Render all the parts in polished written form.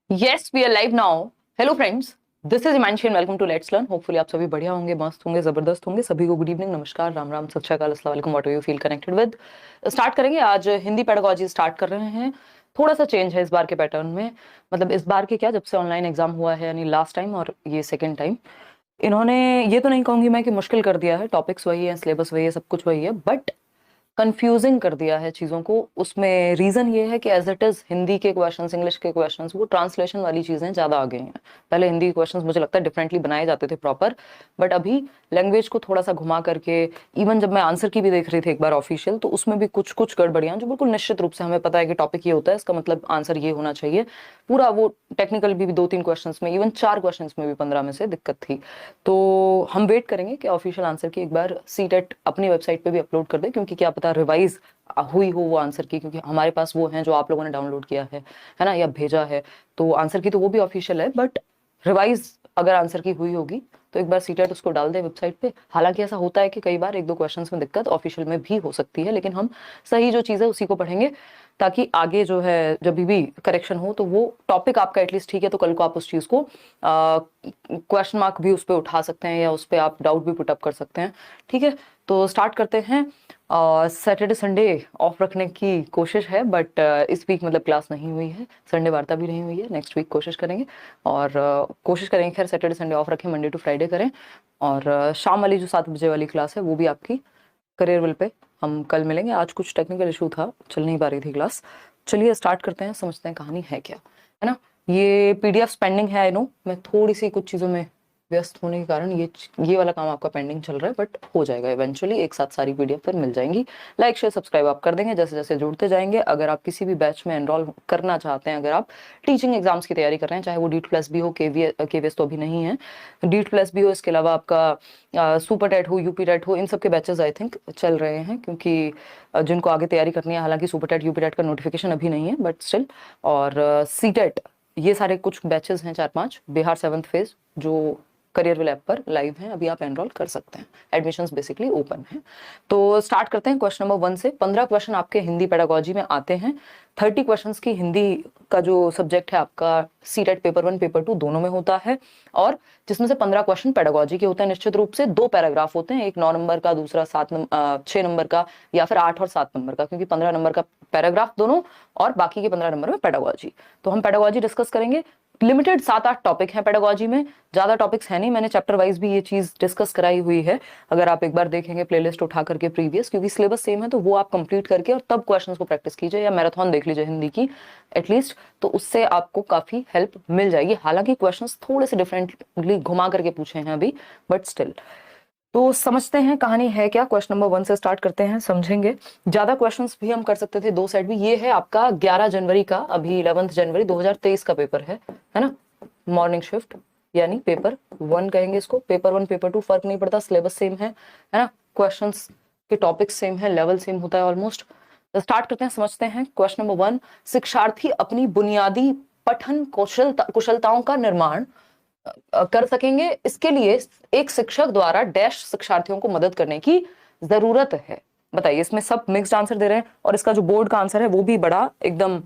Yes, we are live now. Hello friends, this is Imanshi and welcome to Let's Learn. Hopefully आप सभी बढ़िया होंगे, मस्त होंगे, जबरदस्त होंगे। सभी को गुड इवनिंग, नमस्कार, राम राम, सत श्री अकाल, अस्सलाम वालेकुम, what you feel connected with. Start करेंगे आज हिंदी पेडागोजी स्टार्ट कर रहे हैं। थोड़ा सा चेंज है इस बार के पैटर्न में, मतलब इस बार के क्या, जब से ऑनलाइन एग्जाम हुआ है यानी लास्ट टाइम और ये सेकेंड टाइम, इन्होंने ये तो नहीं कहूंगी मैं कि मुश्किल कर दिया है। टॉपिक्स वही है, सिलेबस वही है, सब कुछ वही है, बट कंफ्यूजिंग कर दिया है चीज़ों को। उसमें रीज़न ये है कि एज इट इज़ हिंदी के क्वेश्चंस, इंग्लिश के क्वेश्चंस, वो ट्रांसलेशन वाली चीज़ें ज़्यादा आ गई हैं। पहले हिंदी के क्वेश्चंस मुझे लगता है डिफरेंटली बनाए जाते थे प्रॉपर, बट अभी लैंग्वेज को थोड़ा सा घुमा करके, इवन जब मैं आंसर की भी देख रही थी एक बार ऑफिशियल, तो उसमें भी कुछ कुछ गड़बड़ियाँ जो बिल्कुल निश्चित रूप से हमें पता है कि टॉपिक ये होता है, इसका मतलब आंसर ये होना चाहिए पूरा। वो टेक्निकल भी 2-3 क्वेश्चन में, इवन 4 क्वेश्चन में भी 15 में से दिक्कत थी। तो हम वेट करेंगे कि ऑफिशियल आंसर की एक बार सीटेट अपनी वेबसाइट पे भी अपलोड कर दे, क्योंकि क्या पता रिवाइज हुई हो वो आंसर की, क्योंकि हमारे पास वो हैं जो आप लोगों ने डाउनलोड किया है ना, या भेजा है। तो आंसर की तो वो भी ऑफिशियल है, बट रिवाइज अगर आंसर की हुई होगी तो एक बार सीटेट उसको डाल दे वेबसाइट पे। हालांकि ऐसा होता है कि कई बार 1-2 क्वेश्चंस में दिक्कत ऑफिशियल में भी हो सकती है, लेकिन हम सही जो चीज़ है उसी को पढ़ेंगे, ताकि आगे जो है जब भी करेक्शन हो तो वो टॉपिक आपका एटलीस्ट ठीक है, तो कल को आप उस चीज़ को क्वेश्चन मार्क भी उस पर उठा सकते हैं या उस पर आप डाउट भी पुटअप कर सकते हैं। ठीक है, तो स्टार्ट करते हैं। सैटरडे संडे ऑफ रखने की कोशिश है, बट इस वीक मतलब क्लास नहीं हुई है, संडे वार्ता भी नहीं हुई है। नेक्स्ट वीक कोशिश करेंगे, और कोशिश करेंगे खैर सैटरडे संडे ऑफ रखें, मंडे टू फ्राइडे करें। और शाम वाली जो 7 बजे वाली क्लास है वो भी आपकी करियर विल पे हम कल मिलेंगे। आज कुछ टेक्निकल इशू था, चल नहीं पा रही थी क्लास। चलिए स्टार्ट करते हैं, समझते हैं कहानी है क्या, है ना। ये पीडीएफ पेंडिंग है, आई नो, मैं थोड़ी सी कुछ चीज़ों में व्यस्त होने के कारण ये वाला काम आपका पेंडिंग चल रहा है, बट हो जाएगा इवेंचुअली। एक साथ सारी पीडीएफ फिर मिल जाएंगी। लाइक शेयर सब्सक्राइब आप कर देंगे जैसे जैसे जुड़ते जाएंगे। अगर आप किसी भी बैच में एनरोल करना चाहते हैं, अगर आप टीचिंग एग्जाम्स की तैयारी कर रहे हैं, चाहे वो डीट प्लस भी हो, केवीएस तो अभी नहीं है, डीट प्लस भी हो, इसके अलावा आपका सुपर टेट हो, यूपी टेट हो, इन सब के बैचेस आई थिंक चल रहे हैं, क्योंकि जिनको आगे तैयारी करनी है, हालांकि सुपर टेट यूपी टेट का नोटिफिकेशन अभी नहीं है, बट स्टिल, और सी टेट, ये सारे कुछ बैचेस हैं 4-5। बिहार 7th फेज जो करियर विल ऐप पर लाइव हैं, अभी आप एनरोल कर सकते हैं। एडमिशंस बेसिकली ओपन हैं। तो स्टार्ट करते हैं क्वेश्चन नंबर 1 से। 15 क्वेश्चन आपके हिंदी पेडागोजी में आते हैं। 30 क्वेश्चंस की हिंदी का जो सब्जेक्ट है आपका सीटेट पेपर 1 पेपर 2 दोनों में होता है, और जिसमें से 15 क्वेश्चन पेडागोजी के होते हैं। निश्चित रूप से 2 पैराग्राफ होते हैं, एक 9 नंबर का, दूसरा 6 नंबर का, या फिर 8 और 7 नंबर का, क्योंकि 15 नंबर का पैराग्राफ दोनों और बाकी के 15 नंबर में पेडागोजी। तो हम पेडागोजी डिस्कस करेंगे। लिमिटेड 7-8 टॉपिक हैं पेडागोजी में, ज्यादा टॉपिक्स है नहीं। मैंने चैप्टर वाइज भी ये चीज डिस्कस कराई हुई है, अगर आप एक बार देखेंगे प्लेलिस्ट उठा करके प्रीवियस, क्योंकि सिलेबस सेम है, तो वो आप कंप्लीट करके और तब क्वेश्चंस को प्रैक्टिस कीजिए, या मैराथन देख लीजिए हिंदी की एटलीस्ट, तो उससे आपको काफी हेल्प मिल जाएगी। हालांकि क्वेश्चंस थोड़े से डिफरेंटली घुमा करके पूछे हैं अभी, बट स्टिल। तो समझते हैं कहानी है क्या। क्वेश्चन नंबर 1 से स्टार्ट करते हैं, समझेंगे। ज्यादा क्वेश्चंस भी हम कर सकते थे, 2 सेट भी। ये है आपका 11 जनवरी का, अभी 11 जनवरी 2023 का पेपर है ना, मॉर्निंग शिफ्ट, यानी पेपर 1 कहेंगे इसको। पेपर 1 पेपर 2 फर्क नहीं पड़ता, सिलेबस सेम है ना, क्वेश्चंस के टॉपिक सेम है, लेवल सेम होता है ऑलमोस्ट। तो स्टार्ट करते हैं, समझते हैं। क्वेश्चन नंबर 1, शिक्षार्थी अपनी बुनियादी पठन कुशलताओं का निर्माण कर सकेंगे, इसके लिए एक शिक्षक द्वारा डैश शिक्षार्थियों को मदद करने की जरूरत है। बताइए, इसमें सब मिक्स्ड आंसर दे रहे हैं, और इसका जो बोर्ड का आंसर है वो भी बड़ा एकदम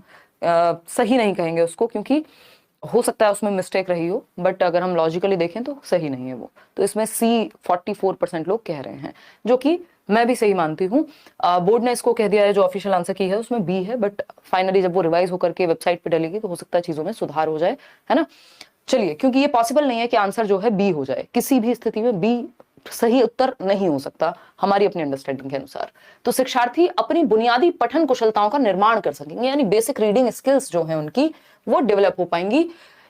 सही नहीं कहेंगे उसको, क्योंकि हो सकता है उसमें मिस्टेक रही हो, बट अगर हम लॉजिकली देखें तो सही नहीं है वो। तो इसमें सी 44% लोग कह रहे हैं, जो कि मैं भी सही मानती हूँ। बोर्ड ने इसको कह दिया है, जो ऑफिशियल आंसर की है उसमें बी है, बट फाइनली जब वो रिवाइज होकर के वेबसाइट पे डलेगी तो हो सकता है चीजों में सुधार हो जाए, है ना। चलिए, क्योंकि ये पॉसिबल नहीं है कि आंसर जो है बी हो जाए, किसी भी स्थिति में बी सही उत्तर नहीं हो सकता हमारी अपनी अंडरस्टैंडिंग के अनुसार। तो शिक्षार्थी अपनी बुनियादी पठन कुशलताओं का निर्माण कर सकेंगे, यानी बेसिक रीडिंग स्किल्स जो है उनकी वो डेवलप हो पाएंगी।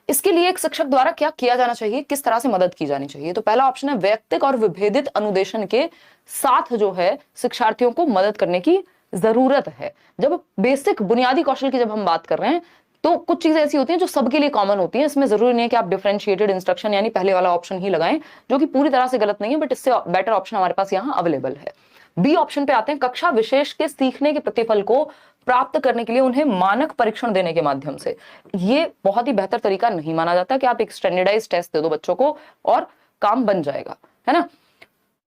इसके लिए एक शिक्षक द्वारा क्या किया जाना चाहिए, किस तरह से मदद की जानी चाहिए। तो पहला ऑप्शन है, वैयक्तिक और विभेदित अनुदेशन के साथ जो है शिक्षार्थियों को मदद करने की जरूरत है। जब बेसिक बुनियादी कौशल की जब हम बात कर रहे हैं, तो कुछ चीजें ऐसी होती हैं जो सबके लिए कॉमन होती हैं। इसमें जरूरी नहीं है कि आप डिफरेंशिएटेड इंस्ट्रक्शन यानी पहले वाला ऑप्शन ही लगाएं, जो कि पूरी तरह से गलत नहीं है, बट इससे बेटर ऑप्शन हमारे पास यहाँ अवेलेबल है। बी ऑप्शन पे आते हैं, कक्षा विशेष के सीखने के प्रतिफल को प्राप्त करने के लिए उन्हें मानक परीक्षण देने के माध्यम से। ये बहुत ही बेहतर तरीका नहीं माना जाता कि आप एक स्टैंडर्डाइज टेस्ट दे दो बच्चों को और काम बन जाएगा, है ना।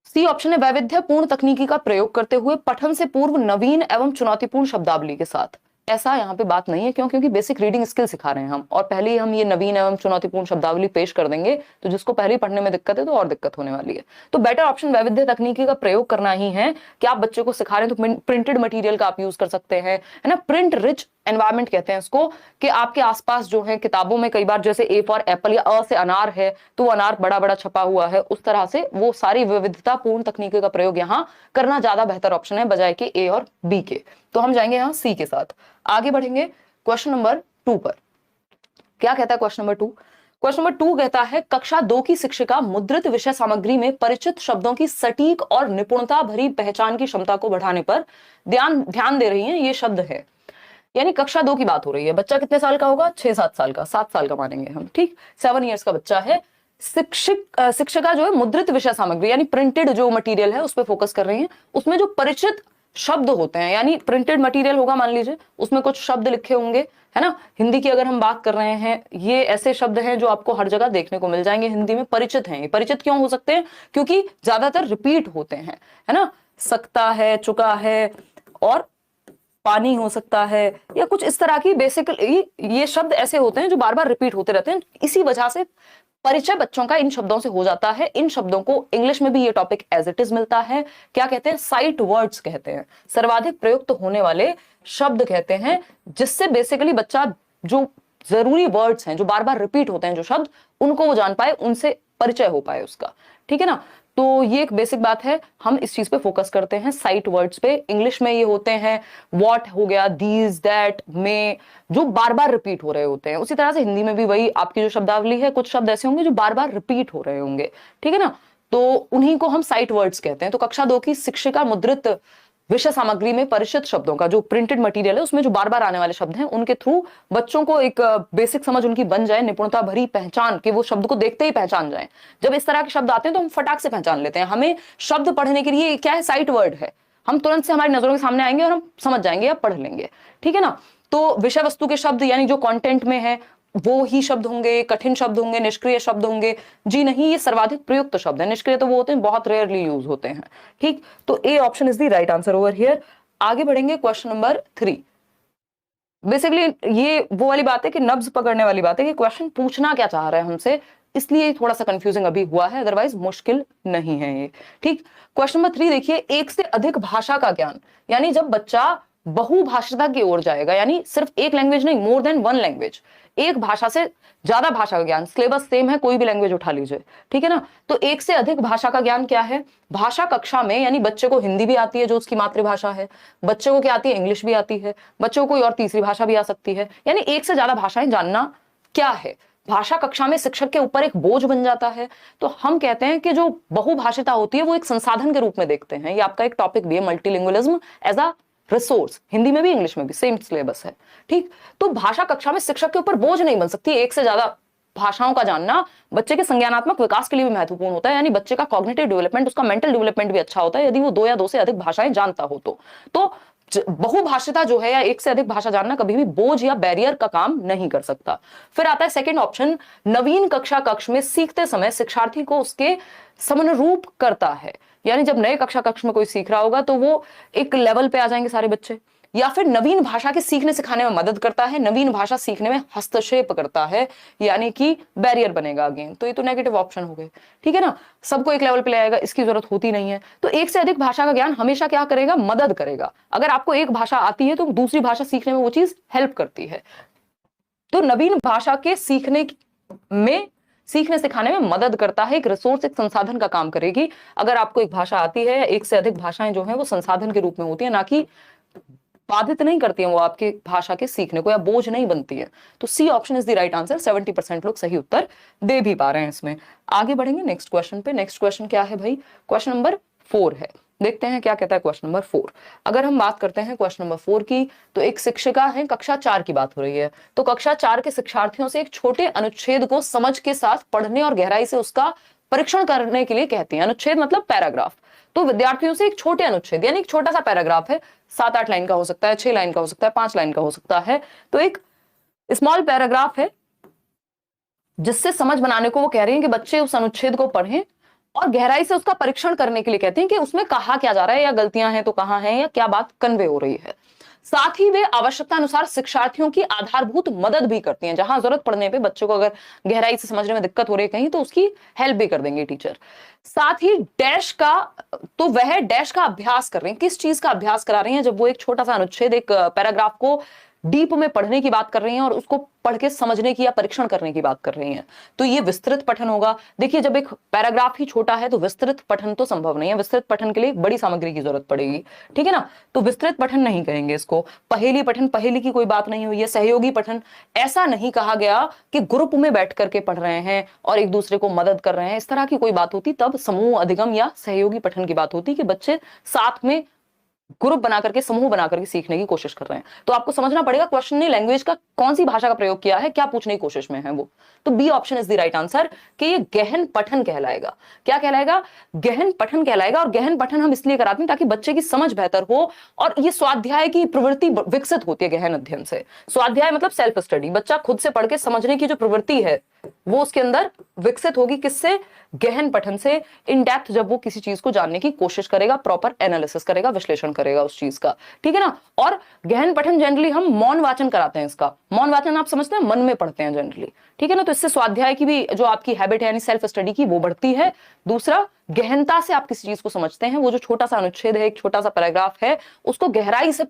सी ऑप्शन है, वैविध्यपूर्ण तकनीकी का प्रयोग करते हुए पठन से पूर्व नवीन एवं चुनौतीपूर्ण शब्दावली के साथ। ऐसा यहाँ पे बात नहीं है। क्यों? क्योंकि बेसिक रीडिंग स्किल सिखा रहे हैं हम, और पहले ही हम ये नवीन एवं चुनौतीपूर्ण शब्दावली पेश कर देंगे, तो जिसको पहले पढ़ने में दिक्कत है तो और दिक्कत होने वाली है। तो बेटर ऑप्शन वैविध्य तकनीकी का प्रयोग करना ही है कि आप बच्चे को सिखा रहे हैं तो प्रिंटेड मटेरियल का आप यूज कर सकते हैं, है ना। प्रिंट रिच एनवायरमेंट कहते हैं इसको, कि आपके आसपास जो है किताबों में कई बार जैसे ए फॉर एप्पल या अ से अनार है तो वो अनार बड़ा बड़ा छपा हुआ है, उस तरह से वो सारी विविधतापूर्ण तकनीकों का प्रयोग यहाँ करना ज्यादा बेहतर ऑप्शन है बजाय कि ए और बी के। तो हम जाएंगे यहाँ सी के साथ। आगे बढ़ेंगे क्वेश्चन नंबर 2 पर। क्या कहता है क्वेश्चन नंबर 2? क्वेश्चन नंबर 2 कहता है कक्षा 2 की शिक्षिका मुद्रित विषय सामग्री में परिचित शब्दों की सटीक और निपुणता भरी पहचान की क्षमता को बढ़ाने पर ध्यान दे रही हैं। ये शब्द है, यानी कक्षा 2 की बात हो रही है। बच्चा कितने साल का होगा? 6-7 साल का, 7 साल का मानेंगे हम, ठीक, 7 इयर्स का बच्चा है। शिक्षिका जो है मुद्रित विषय सामग्री यानी प्रिंटेड जो मटेरियल है उस पर फोकस कर रही है। उसमें जो परिचित शब्द होते हैं, यानी प्रिंटेड मटेरियल होगा, मान लीजिए उसमें कुछ शब्द लिखे होंगे, है ना। हिंदी की अगर हम बात कर रहे हैं, ये ऐसे शब्द हैं जो आपको हर जगह देखने को मिल जाएंगे हिंदी में, परिचित हैं। परिचित क्यों हो सकते हैं? क्योंकि ज्यादातर रिपीट होते हैं, है ना। सकता है, चुका है, और पानी हो सकता है, या कुछ इस तरह की बेसिकली ये शब्द ऐसे होते हैं जो बार बार रिपीट होते रहते हैं। इसी वजह से परिचय बच्चों का इन शब्दों से हो जाता है। इन शब्दों को इंग्लिश में भी ये टॉपिक एज इट इज मिलता है। क्या कहते हैं? साइट वर्ड्स कहते हैं, सर्वाधिक प्रयुक्त होने वाले शब्द कहते हैं, जिससे बेसिकली बच्चा जो जरूरी वर्ड्स हैं जो बार बार रिपीट होते हैं जो शब्द, उनको वो जान पाए, उनसे परिचय हो पाए उसका, ठीक है ना। तो ये एक बेसिक बात है, हम इस चीज पे फोकस करते हैं, साइट वर्ड्स पे। इंग्लिश में ये होते हैं व्हाट हो गया, दीज, दैट, में, जो बार बार रिपीट हो रहे होते हैं। उसी तरह से हिंदी में भी वही आपकी जो शब्दावली है, कुछ शब्द ऐसे होंगे जो बार बार रिपीट हो रहे होंगे, ठीक है ना। तो उन्हीं को हम साइट वर्ड्स कहते हैं। तो कक्षा 2 की शिक्षिका मुद्रित विषय सामग्री में परिचित शब्दों का जो प्रिंटेड मटेरियल है उसमें जो बार बार आने वाले शब्द हैं, उनके थ्रू बच्चों को एक बेसिक समझ उनकी बन जाए, निपुणता भरी पहचान, कि वो शब्द को देखते ही पहचान जाए। जब इस तरह के शब्द आते हैं तो हम फटाक से पहचान लेते हैं। हमें शब्द पढ़ने के लिए क्या है? साइट वर्ड है, हम तुरंत से हमारी नजरों के सामने आएंगे और हम समझ जाएंगे या पढ़ लेंगे, ठीक है ना। तो विषय वस्तु के शब्द यानी जो कंटेंट में है वो ही शब्द होंगे, कठिन शब्द होंगे, निष्क्रिय शब्द होंगे? जी नहीं, ये सर्वाधिक प्रयुक्त शब्द है। निष्क्रिय तो वो होते हैं, बहुत रेयरली यूज होते हैं, ठीक। तो A option is the right answer over here. आगे बढ़ेंगे क्वेश्चन नंबर 3। बेसिकली ये वो वाली बात है कि नब्ज पकड़ने वाली बात है कि क्वेश्चन पूछना क्या चाह रहा है हमसे, इसलिए थोड़ा सा कंफ्यूजिंग अभी हुआ है, अदरवाइज मुश्किल नहीं है ये, ठीक। क्वेश्चन नंबर 3 देखिए, एक से अधिक भाषा का ज्ञान, यानी जब बच्चा बहुभाषिता की ओर जाएगा, यानी सिर्फ एक लैंग्वेज नहीं, मोर देन वन लैंग्वेज, एक भाषा से ज्यादा भाषा का ज्ञान। सिलेबस सेम है, कोई भी लैंग्वेज उठा लीजिए, ठीक है ना। तो एक से अधिक भाषा का ज्ञान क्या है? भाषा कक्षा में, यानी बच्चे को हिंदी भी आती है जो उसकी मातृभाषा है, बच्चे को क्या आती है? इंग्लिश भी आती है, बच्चे को कोई और तीसरी भाषा भी आ सकती है, यानी एक से ज्यादा भाषाएं जानना क्या है? भाषा कक्षा में शिक्षक के ऊपर एक बोझ बन जाता है। तो हम कहते हैं कि जो बहुभाषिता होती है वो एक संसाधन के रूप में देखते हैं। ये आपका एक टॉपिक भी है, multilingualism as a resource, Hindi में भी इंग्लिश में भी सेम सिलेबस है, ठीक। तो भाषा कक्षा में शिक्षक के ऊपर बोझ नहीं बन सकती। एक से ज्यादा भाषाओं का जानना बच्चे के संज्ञानात्मक विकास के लिए भी महत्वपूर्ण होता है, यानी बच्चे का कॉग्निटिव डेवलपमेंट, उसका मेंटल डेवलपमेंट भी अच्छा होता है यदि वो 2 या 2 से अधिक भाषाएं जानता हो तो बहुभाषिता जो है या एक से अधिक भाषा जानना कभी भी बोझ या बैरियर का काम नहीं कर सकता। फिर आता है सेकंड ऑप्शन, नवीन कक्षा कक्ष में सीखते समय शिक्षार्थी को उसके समनुरूप करता है, यानी जब नए कक्षा कक्ष में कोई सीख रहा होगा तो वो एक लेवल पे आ जाएंगे सारे बच्चे। या फिर नवीन भाषा के सीखने सिखाने में मदद करता है, नवीन भाषा सीखने में हस्तक्षेप करता है, यानी कि बैरियर बनेगा अगेन। तो ये तो नेगेटिव ऑप्शन हो गए, ठीक है ना। सबको एक लेवल पे ले आएगा, इसकी जरूरत होती नहीं है। तो एक से अधिक भाषा का ज्ञान हमेशा क्या करेगा? मदद करेगा। अगर आपको एक भाषा आती है तो दूसरी भाषा सीखने में वो चीज हेल्प करती है। तो नवीन भाषा के सीखने सिखाने में मदद करता है, एक रिसोर्स, एक संसाधन का काम करेगी। अगर आपको एक भाषा आती है, एक से अधिक भाषाएं जो है वो संसाधन के रूप में होती है, ना कि बाधित नहीं करती है वो आपके भाषा के सीखने को, या बोझ नहीं बनती है। तो C option is the right answer. 70% लोग सही उत्तर दे भी पा रहे हैं इसमें। आगे बढ़ेंगे नेक्स्ट क्वेश्चन पे। नेक्स्ट क्वेश्चन क्या है भाई? क्वेश्चन नंबर 4 है। देखते हैं क्या कहता है क्वेश्चन नंबर 4। अगर हम बात करते हैं क्वेश्चन नंबर 4 की, तो एक शिक्षिका है, कक्षा 4 की बात हो रही है। तो कक्षा 4 के शिक्षार्थियों से एक छोटे अनुच्छेद को समझ के साथ पढ़ने और गहराई से उसका परीक्षण करने के लिए कहती है। अनुच्छेद मतलब पैराग्राफ। तो विद्यार्थियों से एक छोटे अनुच्छेद, यानी एक छोटा सा पैराग्राफ है, 7-8 लाइन का हो सकता है, 6 लाइन का हो सकता है, 5 लाइन का हो सकता है। तो एक स्मॉल पैराग्राफ है जिससे समझ बनाने को वो कह रही हैं कि बच्चे उस अनुच्छेद को पढ़ें और गहराई से उसका परीक्षण करने के लिए कहते हैं कि उसमें कहा क्या जा रहा है, या गलतियां हैं तो कहां हैं, या क्या बात कन्वे हो रही है। साथ ही वे आवश्यकता अनुसार शिक्षार्थियों की आधारभूत मदद भी करती हैं, जहां जरूरत पड़ने पे बच्चों को अगर गहराई से समझने में दिक्कत हो रही है कहीं, तो उसकी हेल्प भी कर देंगे टीचर। साथ ही डैश का, तो वह डैश का अभ्यास कर रहे हैं, किस चीज का अभ्यास करा रही हैं, जब वो एक छोटा सा अनुच्छेद, एक पैराग्राफ को डीप में पढ़ने की बात कर रही हैं और उसको पढ़ के समझने की या परीक्षण करने की बात कर रही हैं, तो ये विस्तृत पठन होगा। देखिए, जब एक पैराग्राफ ही छोटा है तो विस्तृत पठन तो संभव नहीं है, विस्तृत पठन के लिए एक बड़ी सामग्री की जरूरत पड़ेगी, ठीक है ना। तो विस्तृत पठन नहीं कहेंगे इसको। पहेली पठन, पहेली की कोई बात नहीं हुई है। सहयोगी पठन, ऐसा नहीं कहा गया कि ग्रुप में बैठ करके पढ़ रहे हैं और एक दूसरे को मदद कर रहे हैं, इस तरह की कोई बात होती तब समूह अधिगम या सहयोगी पठन की बात होती, कि बच्चे साथ में ग्रुप बना करके, समूह बना करके सीखने की कोशिश कर रहे हैं। तो आपको समझना पड़ेगा क्वेश्चन ने लैंग्वेज का कौन सी भाषा का प्रयोग किया है, क्या पूछने की कोशिश में है वो। तो B option is the right answer, कि ये गहन पठन कहलाएगा। क्या कहलाएगा? गहन पठन कहलाएगा। और गहन पठन हम इसलिए कराते हैं ताकि बच्चे की समझ बेहतर हो, और ये स्वाध्याय की प्रवृत्ति विकसित होती है गहन अध्ययन से। स्वाध्याय मतलब सेल्फ स्टडी, बच्चा खुद से पढ़ के समझने की जो प्रवृत्ति है वो उसके अंदर विकसित होगी। किससे? गहन पठन से। इन डेप्थ जब वो किसी चीज को जानने की कोशिश करेगा, प्रॉपर एनालिसिस करेगा, विश्लेषण करेगा उस चीज का, ठीक है ना। और गहन पठन जनरली हम मौन वाचन कराते हैं इसका। मौन वाचन आप समझते हैं, मन में पढ़ते हैं जनरली, ठीक है ना। तो इससे स्वाध्याय की भी जो आपकी हैबिट है, यानी सेल्फ स्टडी की, वो बढ़ती है। दूसरा, गहनता से आप किसी चीज को समझते हैं। वो जो छोटा सा अनुच्छेद है, एक छोटा सा पैराग्राफ है, उसको गहराई से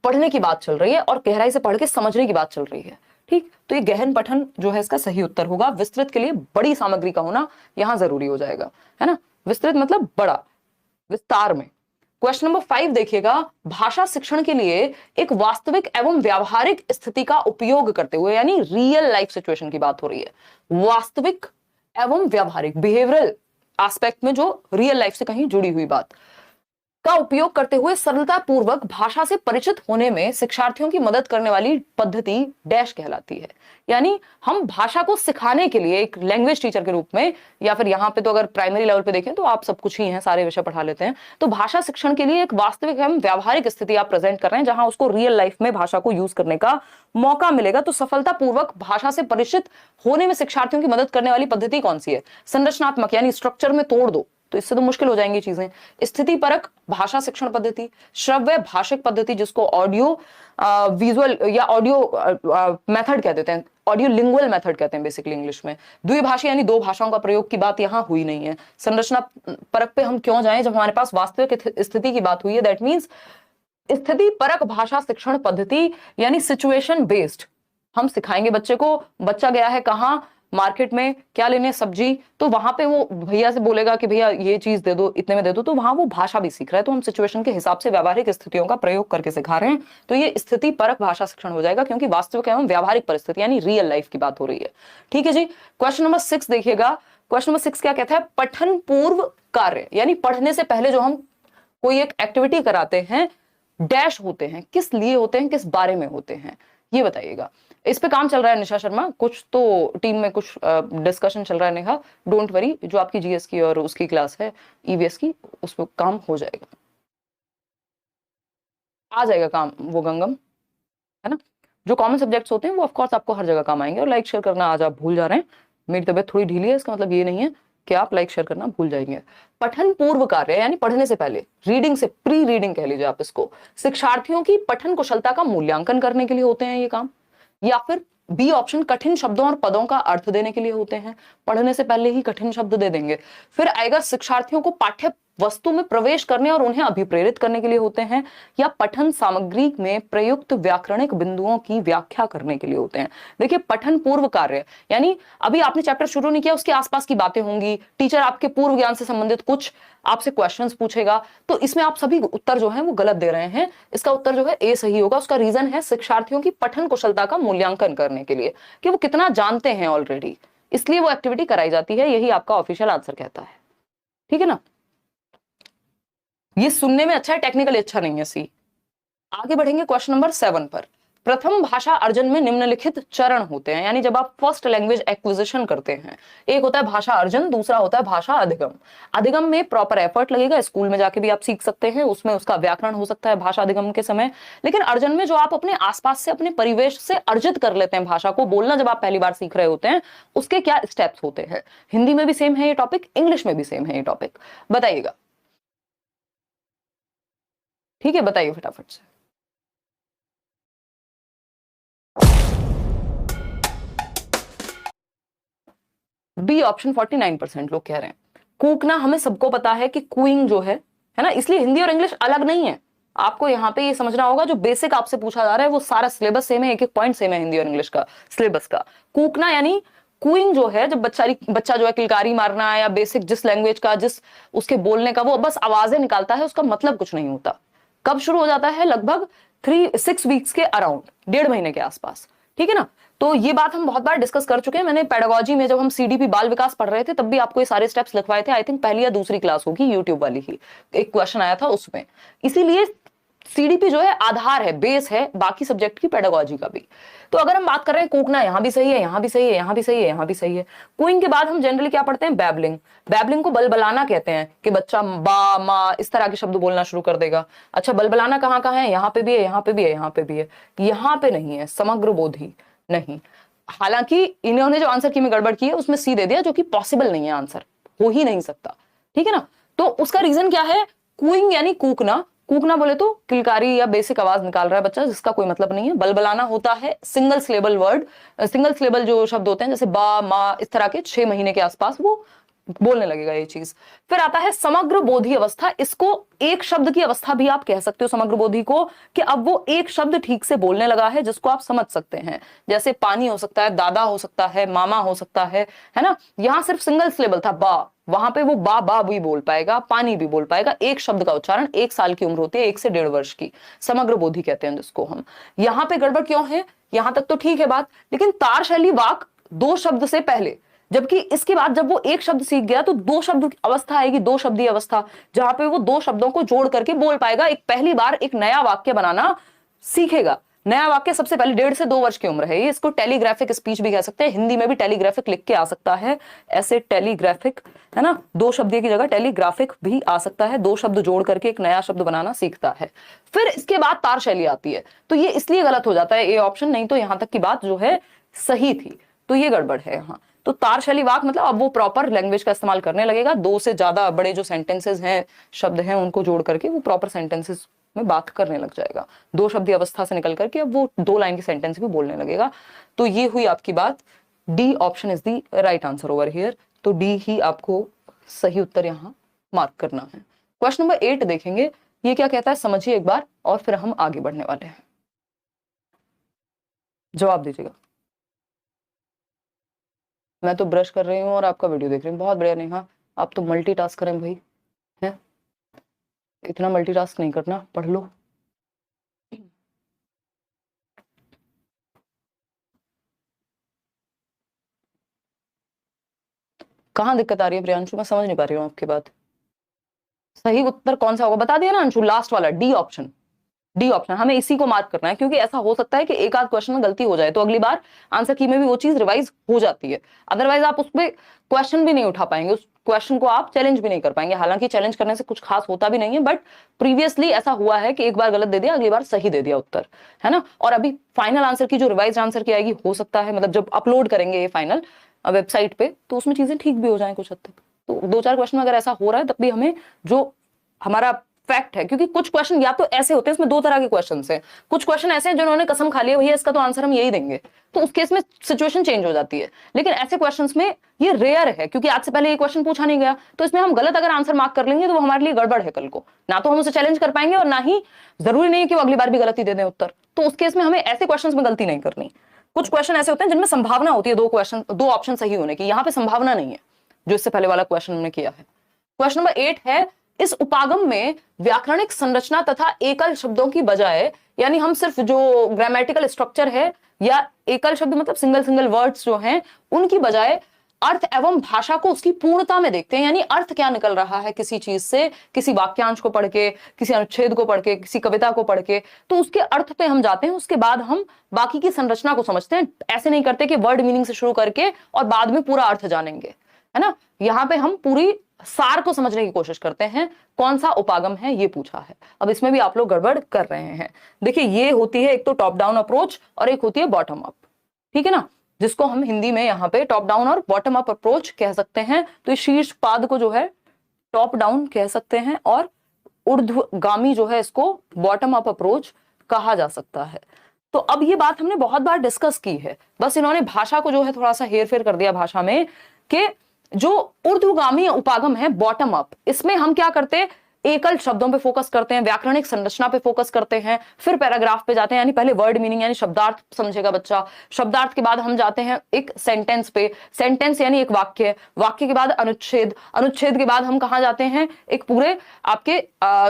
पढ़ने की बात चल रही है और गहराई से पढ़ के समझने की बात चल रही है, ठीक। तो ये गहन पठन जो है इसका सही उत्तर होगा। विस्तृत के लिए बड़ी सामग्री का होना यहां जरूरी हो जाएगा, है ना। विस्तृत मतलब बड़ा, विस्तार में। क्वेश्चन नंबर 5 देखिएगा, भाषा शिक्षण के लिए एक वास्तविक एवं व्यावहारिक स्थिति का उपयोग करते हुए, यानी रियल लाइफ सिचुएशन की बात हो रही है। वास्तविक एवं व्यावहारिक, बिहेवियरल एस्पेक्ट में जो रियल लाइफ से कहीं जुड़ी हुई बात का उपयोग करते हुए सरलता पूर्वक भाषा से परिचित होने में शिक्षार्थियों की मदद करने वाली पद्धति डैश कहलाती है। यानी हम भाषा को सिखाने के लिए एक लैंग्वेज टीचर के रूप में, या फिर यहाँ पे तो अगर प्राइमरी लेवल पे देखें तो आप सब कुछ ही हैं, सारे विषय पढ़ा लेते हैं, तो भाषा शिक्षण के लिए एक वास्तविक एवं व्यावहारिक स्थिति आप प्रेजेंट कर रहे हैं जहां उसको रियल लाइफ में भाषा को यूज करने का मौका मिलेगा। तो सफलता पूर्वक भाषा से परिचित होने में शिक्षार्थियों की मदद करने वाली पद्धति कौन सी है? संरचनात्मक, यानी स्ट्रक्चर में तोड़ दो तो इससे तो मुश्किल हो जाएंगी चीजें। स्थिति परक भाषा शिक्षण पद्धति, श्रव्य भाषिक पद्धति जिसको ऑडियो विजुअल या ऑडियो मेथड कह देते हैं, ऑडियो लिंगुअल मेथड कहते हैं बेसिकली इंग्लिश में। द्विभाषी यानी दो भाषाओं का प्रयोग की बात यहां हुई नहीं है। संरचना परक पे हम क्यों जाएं जब हमारे पास वास्तविक स्थिति की बात हुई है। दैट मीन्स स्थिति परक भाषा शिक्षण पद्धति यानी सिचुएशन बेस्ड हम सिखाएंगे बच्चे को। बच्चा गया है कहाँ, मार्केट में, क्या लेने, सब्जी, तो वहां पे वो भैया से बोलेगा कि भैया ये चीज दे दो, इतने में दे दो, तो वहां वो भाषा भी सीख रहा है। तो हम सिचुएशन के हिसाब से व्यावहारिक स्थितियों का प्रयोग करके सिखा रहे हैं। तो ये स्थिति परक भाषा शिक्षण हो जाएगा, क्योंकि वास्तविक एवं व्यावहारिक परिस्थिति यानी रियल लाइफ की बात हो रही है, ठीक है जी। क्वेश्चन नंबर 6 देखिएगा। क्वेश्चन नंबर 6 क्या कहता है? पठन पूर्व कार्य, यानी पढ़ने से पहले जो हम कोई एक एक्टिविटी कराते हैं, डैश होते हैं, किस लिए होते हैं, किस बारे में होते हैं, ये बताइएगा। इस पे काम चल रहा है निशा शर्मा, कुछ तो टीम में कुछ डिस्कशन चल रहा है। नेहा, डोंट वरी, जो आपकी जीएस की और उसकी क्लास है ईवीएस की, उस पर काम हो जाएगा, आ जाएगा काम वो गंगम, है ना। जो कॉमन सब्जेक्ट्स होते हैं वो ऑफकोर्स आपको हर जगह काम आएंगे। और लाइक शेयर करना आज आप भूल जा रहे हैं, मेरी तबीयत थोड़ी ढीली है, इसका मतलब ये नहीं है कि आप लाइक शेयर करना भूल जाएंगे। पठन पूर्व कार्य यानी पढ़ने से पहले, रीडिंग से, प्री रीडिंग कह लीजिए आप इसको, शिक्षार्थियों की पठन कुशलता का मूल्यांकन करने के लिए होते हैं ये काम। या फिर बी ऑप्शन, कठिन शब्दों और पदों का अर्थ देने के लिए होते हैं। पढ़ने से पहले ही कठिन शब्द दे देंगे। फिर आएगा शिक्षार्थियों को पाठ्य वस्तु में प्रवेश करने और उन्हें अभिप्रेरित करने के लिए होते हैं। या पठन सामग्री में प्रयुक्त व्याकरणिक बिंदुओं की व्याख्या करने के लिए होते हैं। देखिए, पठन पूर्व कार्य यानी अभी आपने चैप्टर शुरू नहीं किया, उसके आसपास की बातें होंगी, टीचर आपके पूर्व ज्ञान से संबंधित कुछ आपसे क्वेश्चंस पूछेगा, तो इसमें आप सभी उत्तर जो है वो गलत दे रहे हैं। इसका उत्तर जो है ए सही होगा। उसका रीजन है शिक्षार्थियों की पठन कुशलता का मूल्यांकन करने के लिए, कि वो कितना जानते हैं ऑलरेडी, इसलिए वो एक्टिविटी कराई जाती है। यही आपका ऑफिशियल आंसर कहता है, ठीक है ना। ये सुनने में अच्छा है, टेक्निकली अच्छा नहीं है सी। आगे बढ़ेंगे क्वेश्चन नंबर 7 पर। प्रथम भाषा अर्जन में निम्नलिखित चरण होते हैं, यानी जब आप फर्स्ट लैंग्वेज एक्विजिशन करते हैं, एक होता है भाषा अर्जन, दूसरा होता है भाषा अधिगम। अधिगम में प्रॉपर एफर्ट लगेगा, स्कूल में जाके भी आप सीख सकते हैं, उसमें उसका व्याकरण हो सकता है भाषा अधिगम के समय। लेकिन अर्जन में जो आप अपने आसपास से, अपने परिवेश से अर्जित कर लेते हैं भाषा को बोलना, जब आप पहली बार सीख रहे होते हैं, उसके क्या स्टेप्स होते हैं। हिंदी में भी सेम है ये टॉपिक, इंग्लिश में भी सेम है ये टॉपिक, बताइएगा, ठीक है, बताइए फटाफट से। बी ऑप्शन 49% लोग कह रहे हैं। कूकना हमें सबको पता है कि कूइंग जो है ना, इसलिए हिंदी और इंग्लिश अलग नहीं है। आपको यहाँ पे ये समझना होगा, जो बेसिक आपसे पूछा जा रहा है वो सारा सिलेबस सेम है, एक एक पॉइंट सेम है हिंदी और इंग्लिश का सिलेबस का। कूकना यानी कूइंग जो है, जब बच्चा जो है किलकारी मारना है, या बेसिक जिस लैंग्वेज का, जिस उसके बोलने का, वो बस आवाजें निकालता है, उसका मतलब कुछ नहीं होता। कब शुरू हो जाता है? लगभग 6 वीक्स के अराउंड, 1.5 महीने के आसपास, ठीक है ना। तो ये बात हम बहुत बार डिस्कस कर चुके हैं। मैंने पेडागोजी में जब हम सीडीपी बाल विकास पढ़ रहे थे तब भी आपको ये सारे स्टेप्स लिखवाए थे। आई थिंक पहली या दूसरी क्लास होगी, यूट्यूब वाली ही एक क्वेश्चन आया था उसमें। इसीलिए सीडीपी जो है आधार है, बेस है बाकी सब्जेक्ट की, पेडागोजी का भी। तो अगर हम बात कर रहे हैं कूकना, यहां भी सही है, यहां भी सही है, यहां भी सही है, यहां भी सही है। कूइंग के बाद हम जनरली क्या पढ़ते हैं? बैबलिंग। बैबलिंग को बलबलाना कहते हैं, कि बच्चा बा मा इस तरह के शब्द बोलना शुरू कर देगा। अच्छा, बलबलाना कहाँ कहाँ है? यहाँ पे भी है, यहाँ पे भी है, यहाँ पे भी है, यहाँ पे नहीं है। समग्र बोधि नहीं। हालांकि इन्होंने जो आंसर की में गड़बड़ की है उसमें सी दे दिया, जो कि पॉसिबल नहीं है, आंसर हो ही नहीं सकता, ठीक है ना। तो उसका रीजन क्या है? कूइंग यानी कूकना। कूकना बोले तो किलकारी या बेसिक आवाज निकाल रहा है बच्चा, जिसका कोई मतलब नहीं है। बलबलाना होता है single syllable word, single syllable जो शब्द होते हैं, जैसे बा मा इस तरह के, 6 महीने के आसपास वो बोलने लगेगा ये चीज। फिर आता है समग्र बोधि अवस्था। इसको एक शब्द की अवस्था भी आप कह सकते हो समग्र बोधि को, कि अब वो एक शब्द ठीक से बोलने लगा है जिसको आप समझ सकते हैं। जैसे पानी हो सकता है, दादा हो सकता है, मामा हो सकता है ना। यहां सिर्फ सिंगल सिलेबल था बा, वहां पे वो बा भी बोल पाएगा, पानी भी बोल पाएगा। एक शब्द का उच्चारण, 1 साल की उम्र होती है, 1 से 1.5 वर्ष की, समग्र बोधि कहते हैं जिसको हम। यहां पे गड़बड़ क्यों है? यहां तक तो ठीक है बात, लेकिन तार शैली वाक 2 शब्द से पहले, जबकि इसके बाद जब वो एक शब्द सीख गया तो 2 शब्द की अवस्था आएगी, 2 शब्दी अवस्था, जहां पे वो 2 शब्दों को जोड़ करके बोल पाएगा। एक पहली बार एक नया वाक्य बनाना सीखेगा। नया वाक्य सबसे पहले 1.5 से 2 वर्ष की उम्र है। ये इसको टेलीग्राफिक स्पीच भी कह सकते हैं। हिंदी में भी टेलीग्राफिक लिख के आ सकता है, ऐसे टेलीग्राफिक, है ना। 2 शब्द की जगह टेलीग्राफिक भी आ सकता है। 2 शब्द जोड़ करके एक नया शब्द बनाना सीखता है। फिर इसके बाद तार शैली आती है, तो ये इसलिए गलत हो जाता है ये ऑप्शन, नहीं तो यहां तक की बात जो है सही थी। तो ये गड़बड़ है यहाँ। तो तार शैली वाक मतलब अब वो प्रॉपर लैंग्वेज का इस्तेमाल करने लगेगा। 2 से ज्यादा बड़े जो सेंटेंसेस हैं, शब्द हैं, उनको जोड़ करके वो प्रॉपर सेंटेंसेस में बात करने लग जाएगा। 2 शब्दी अवस्था से निकल करके अब वो 2 लाइन के सेंटेंस भी बोलने लगेगा। तो ये हुई आपकी बात। D option is the right answer over here. तो डी ही आपको सही उत्तर यहाँ मार्क करना है। क्वेश्चन नंबर 8 देखेंगे, ये क्या कहता है समझिए एक बार, और फिर हम आगे बढ़ने वाले हैं। जवाब दीजिएगा। मैं तो ब्रश कर रही हूँ और आपका वीडियो देख रही हूँ। बहुत बढ़िया नेहा, आप तो मल्टीटास्क करें भाई, हैं? इतना मल्टीटास्क नहीं करना, पढ़ लो। कहाँ दिक्कत आ रही है प्रियांशु? मैं समझ नहीं पा रही हूँ आपकी बात। सही उत्तर कौन सा होगा बता दिया ना अंशु, लास्ट वाला डी ऑप्शन। डी ऑप्शन हमें इसी को मार्क करना है, क्योंकि ऐसा हो सकता है कि एक आध क्वेश्चन में गलती हो जाए तो अगली बार आंसर की में भी वो चीज रिवाइज हो जाती है। अदरवाइज आप उसमें क्वेश्चन भी नहीं उठा पाएंगे, उस क्वेश्चन को आप चैलेंज भी नहीं कर पाएंगे। हालांकि चैलेंज करने से कुछ खास होता भी नहीं है, बट प्रीवियसली ऐसा हुआ है कि एक बार गलत दे दिया, अगली बार सही दे दिया उत्तर, है ना। और अभी फाइनल आंसर की जो रिवाइज आंसर की आएगी, हो सकता है मतलब जब अपलोड करेंगे ये फाइनल वेबसाइट पे, तो उसमें चीजें ठीक भी हो जाए कुछ हद तक। तो 2-4 क्वेश्चन अगर ऐसा हो रहा है तब भी हमें जो हमारा फैक्ट है, क्योंकि कुछ क्वेश्चन या तो ऐसे होते हैं, इसमें 2 तरह के क्वेश्चन हैं। कुछ क्वेश्चन ऐसे हैं जिन्होंने कसम खा लिया भैया इसका तो आंसर हम यही देंगे, तो उस केस में सिचुएशन चेंज हो जाती है। लेकिन ऐसे क्वेश्चंस में ये रेयर है, क्योंकि आज से पहले ये क्वेश्चन पूछा नहीं गया, तो इसमें हम गलत अगर आंसर मार्क कर लेंगे तो वो हमारे लिए गड़बड़ है। कल को ना तो हम उसे चैलेंज कर पाएंगे, और ना ही जरूरी नहीं है कि वो अगली बार भी गलती दे दें उत्तर। तो उस केस में हमें ऐसे क्वेश्चन में गलती नहीं करनी। कुछ क्वेश्चन ऐसे होते हैं जिनमें संभावना होती है 2 ऑप्शन सही होने की, यहाँ पे संभावना नहीं है, जो इससे पहले वाला क्वेश्चन हमने किया है। क्वेश्चन नंबर 8 है, इस उपागम में व्याकरणिक संरचना तथा एकल शब्दों की बजाय, यानी हम सिर्फ जो ग्रामेटिकल स्ट्रक्चर है या एकल शब्द मतलब सिंगल वर्ड्स जो हैं, उनकी बजाय अर्थ एवं भाषा को उसकी पूर्णता में देखते हैं। यानी अर्थ क्या निकल रहा है किसी चीज से, किसी वाक्यांश को पढ़ के, किसी अनुच्छेद को पढ़ के, किसी कविता को पढ़ के, तो उसके अर्थ पे हम जाते हैं, उसके बाद हम बाकी की संरचना को समझते हैं। ऐसे नहीं करते कि वर्ड मीनिंग से शुरू करके और बाद में पूरा अर्थ जानेंगे, है ना। यहाँ पे हम पूरी सार को समझने की कोशिश करते हैं। कौन सा उपागम है ये पूछा है। अब इसमें भी आप लोग गड़बड़ कर रहे हैं। देखिए, ये होती है एक तो टॉप डाउन अप्रोच और एक होती है बॉटम अप, ठीक है ना, जिसको हम हिंदी में यहाँ पे टॉप डाउन और बॉटम अप अप्रोच कह सकते हैं। तो इस शीर्ष पाद को जो है टॉप डाउन कह सकते हैं, और ऊर्ध्वगामी जो है इसको बॉटम अप अप्रोच कहा जा सकता है। तो अब ये बात हमने बहुत बार डिस्कस की है, बस इन्होंने भाषा को जो है थोड़ा सा हेर फेर कर दिया भाषा में, कि जो ऊर्ध्वगामी उपागम है बॉटम अप, इसमें हम क्या करते हैं, एकल शब्दों पे फोकस करते हैं, व्याकरणिक संरचना पे फोकस करते हैं, फिर पैराग्राफ पे जाते हैं, यानी पहले वर्ड मीनिंग यानी शब्दार्थ समझेगा बच्चा, शब्दार्थ के बाद हम जाते हैं एक सेंटेंस पे, सेंटेंस यानी एक वाक्य, वाक्य के बाद अनुच्छेद, अनुच्छेद के बाद हम कहां जाते हैं, एक पूरे आपके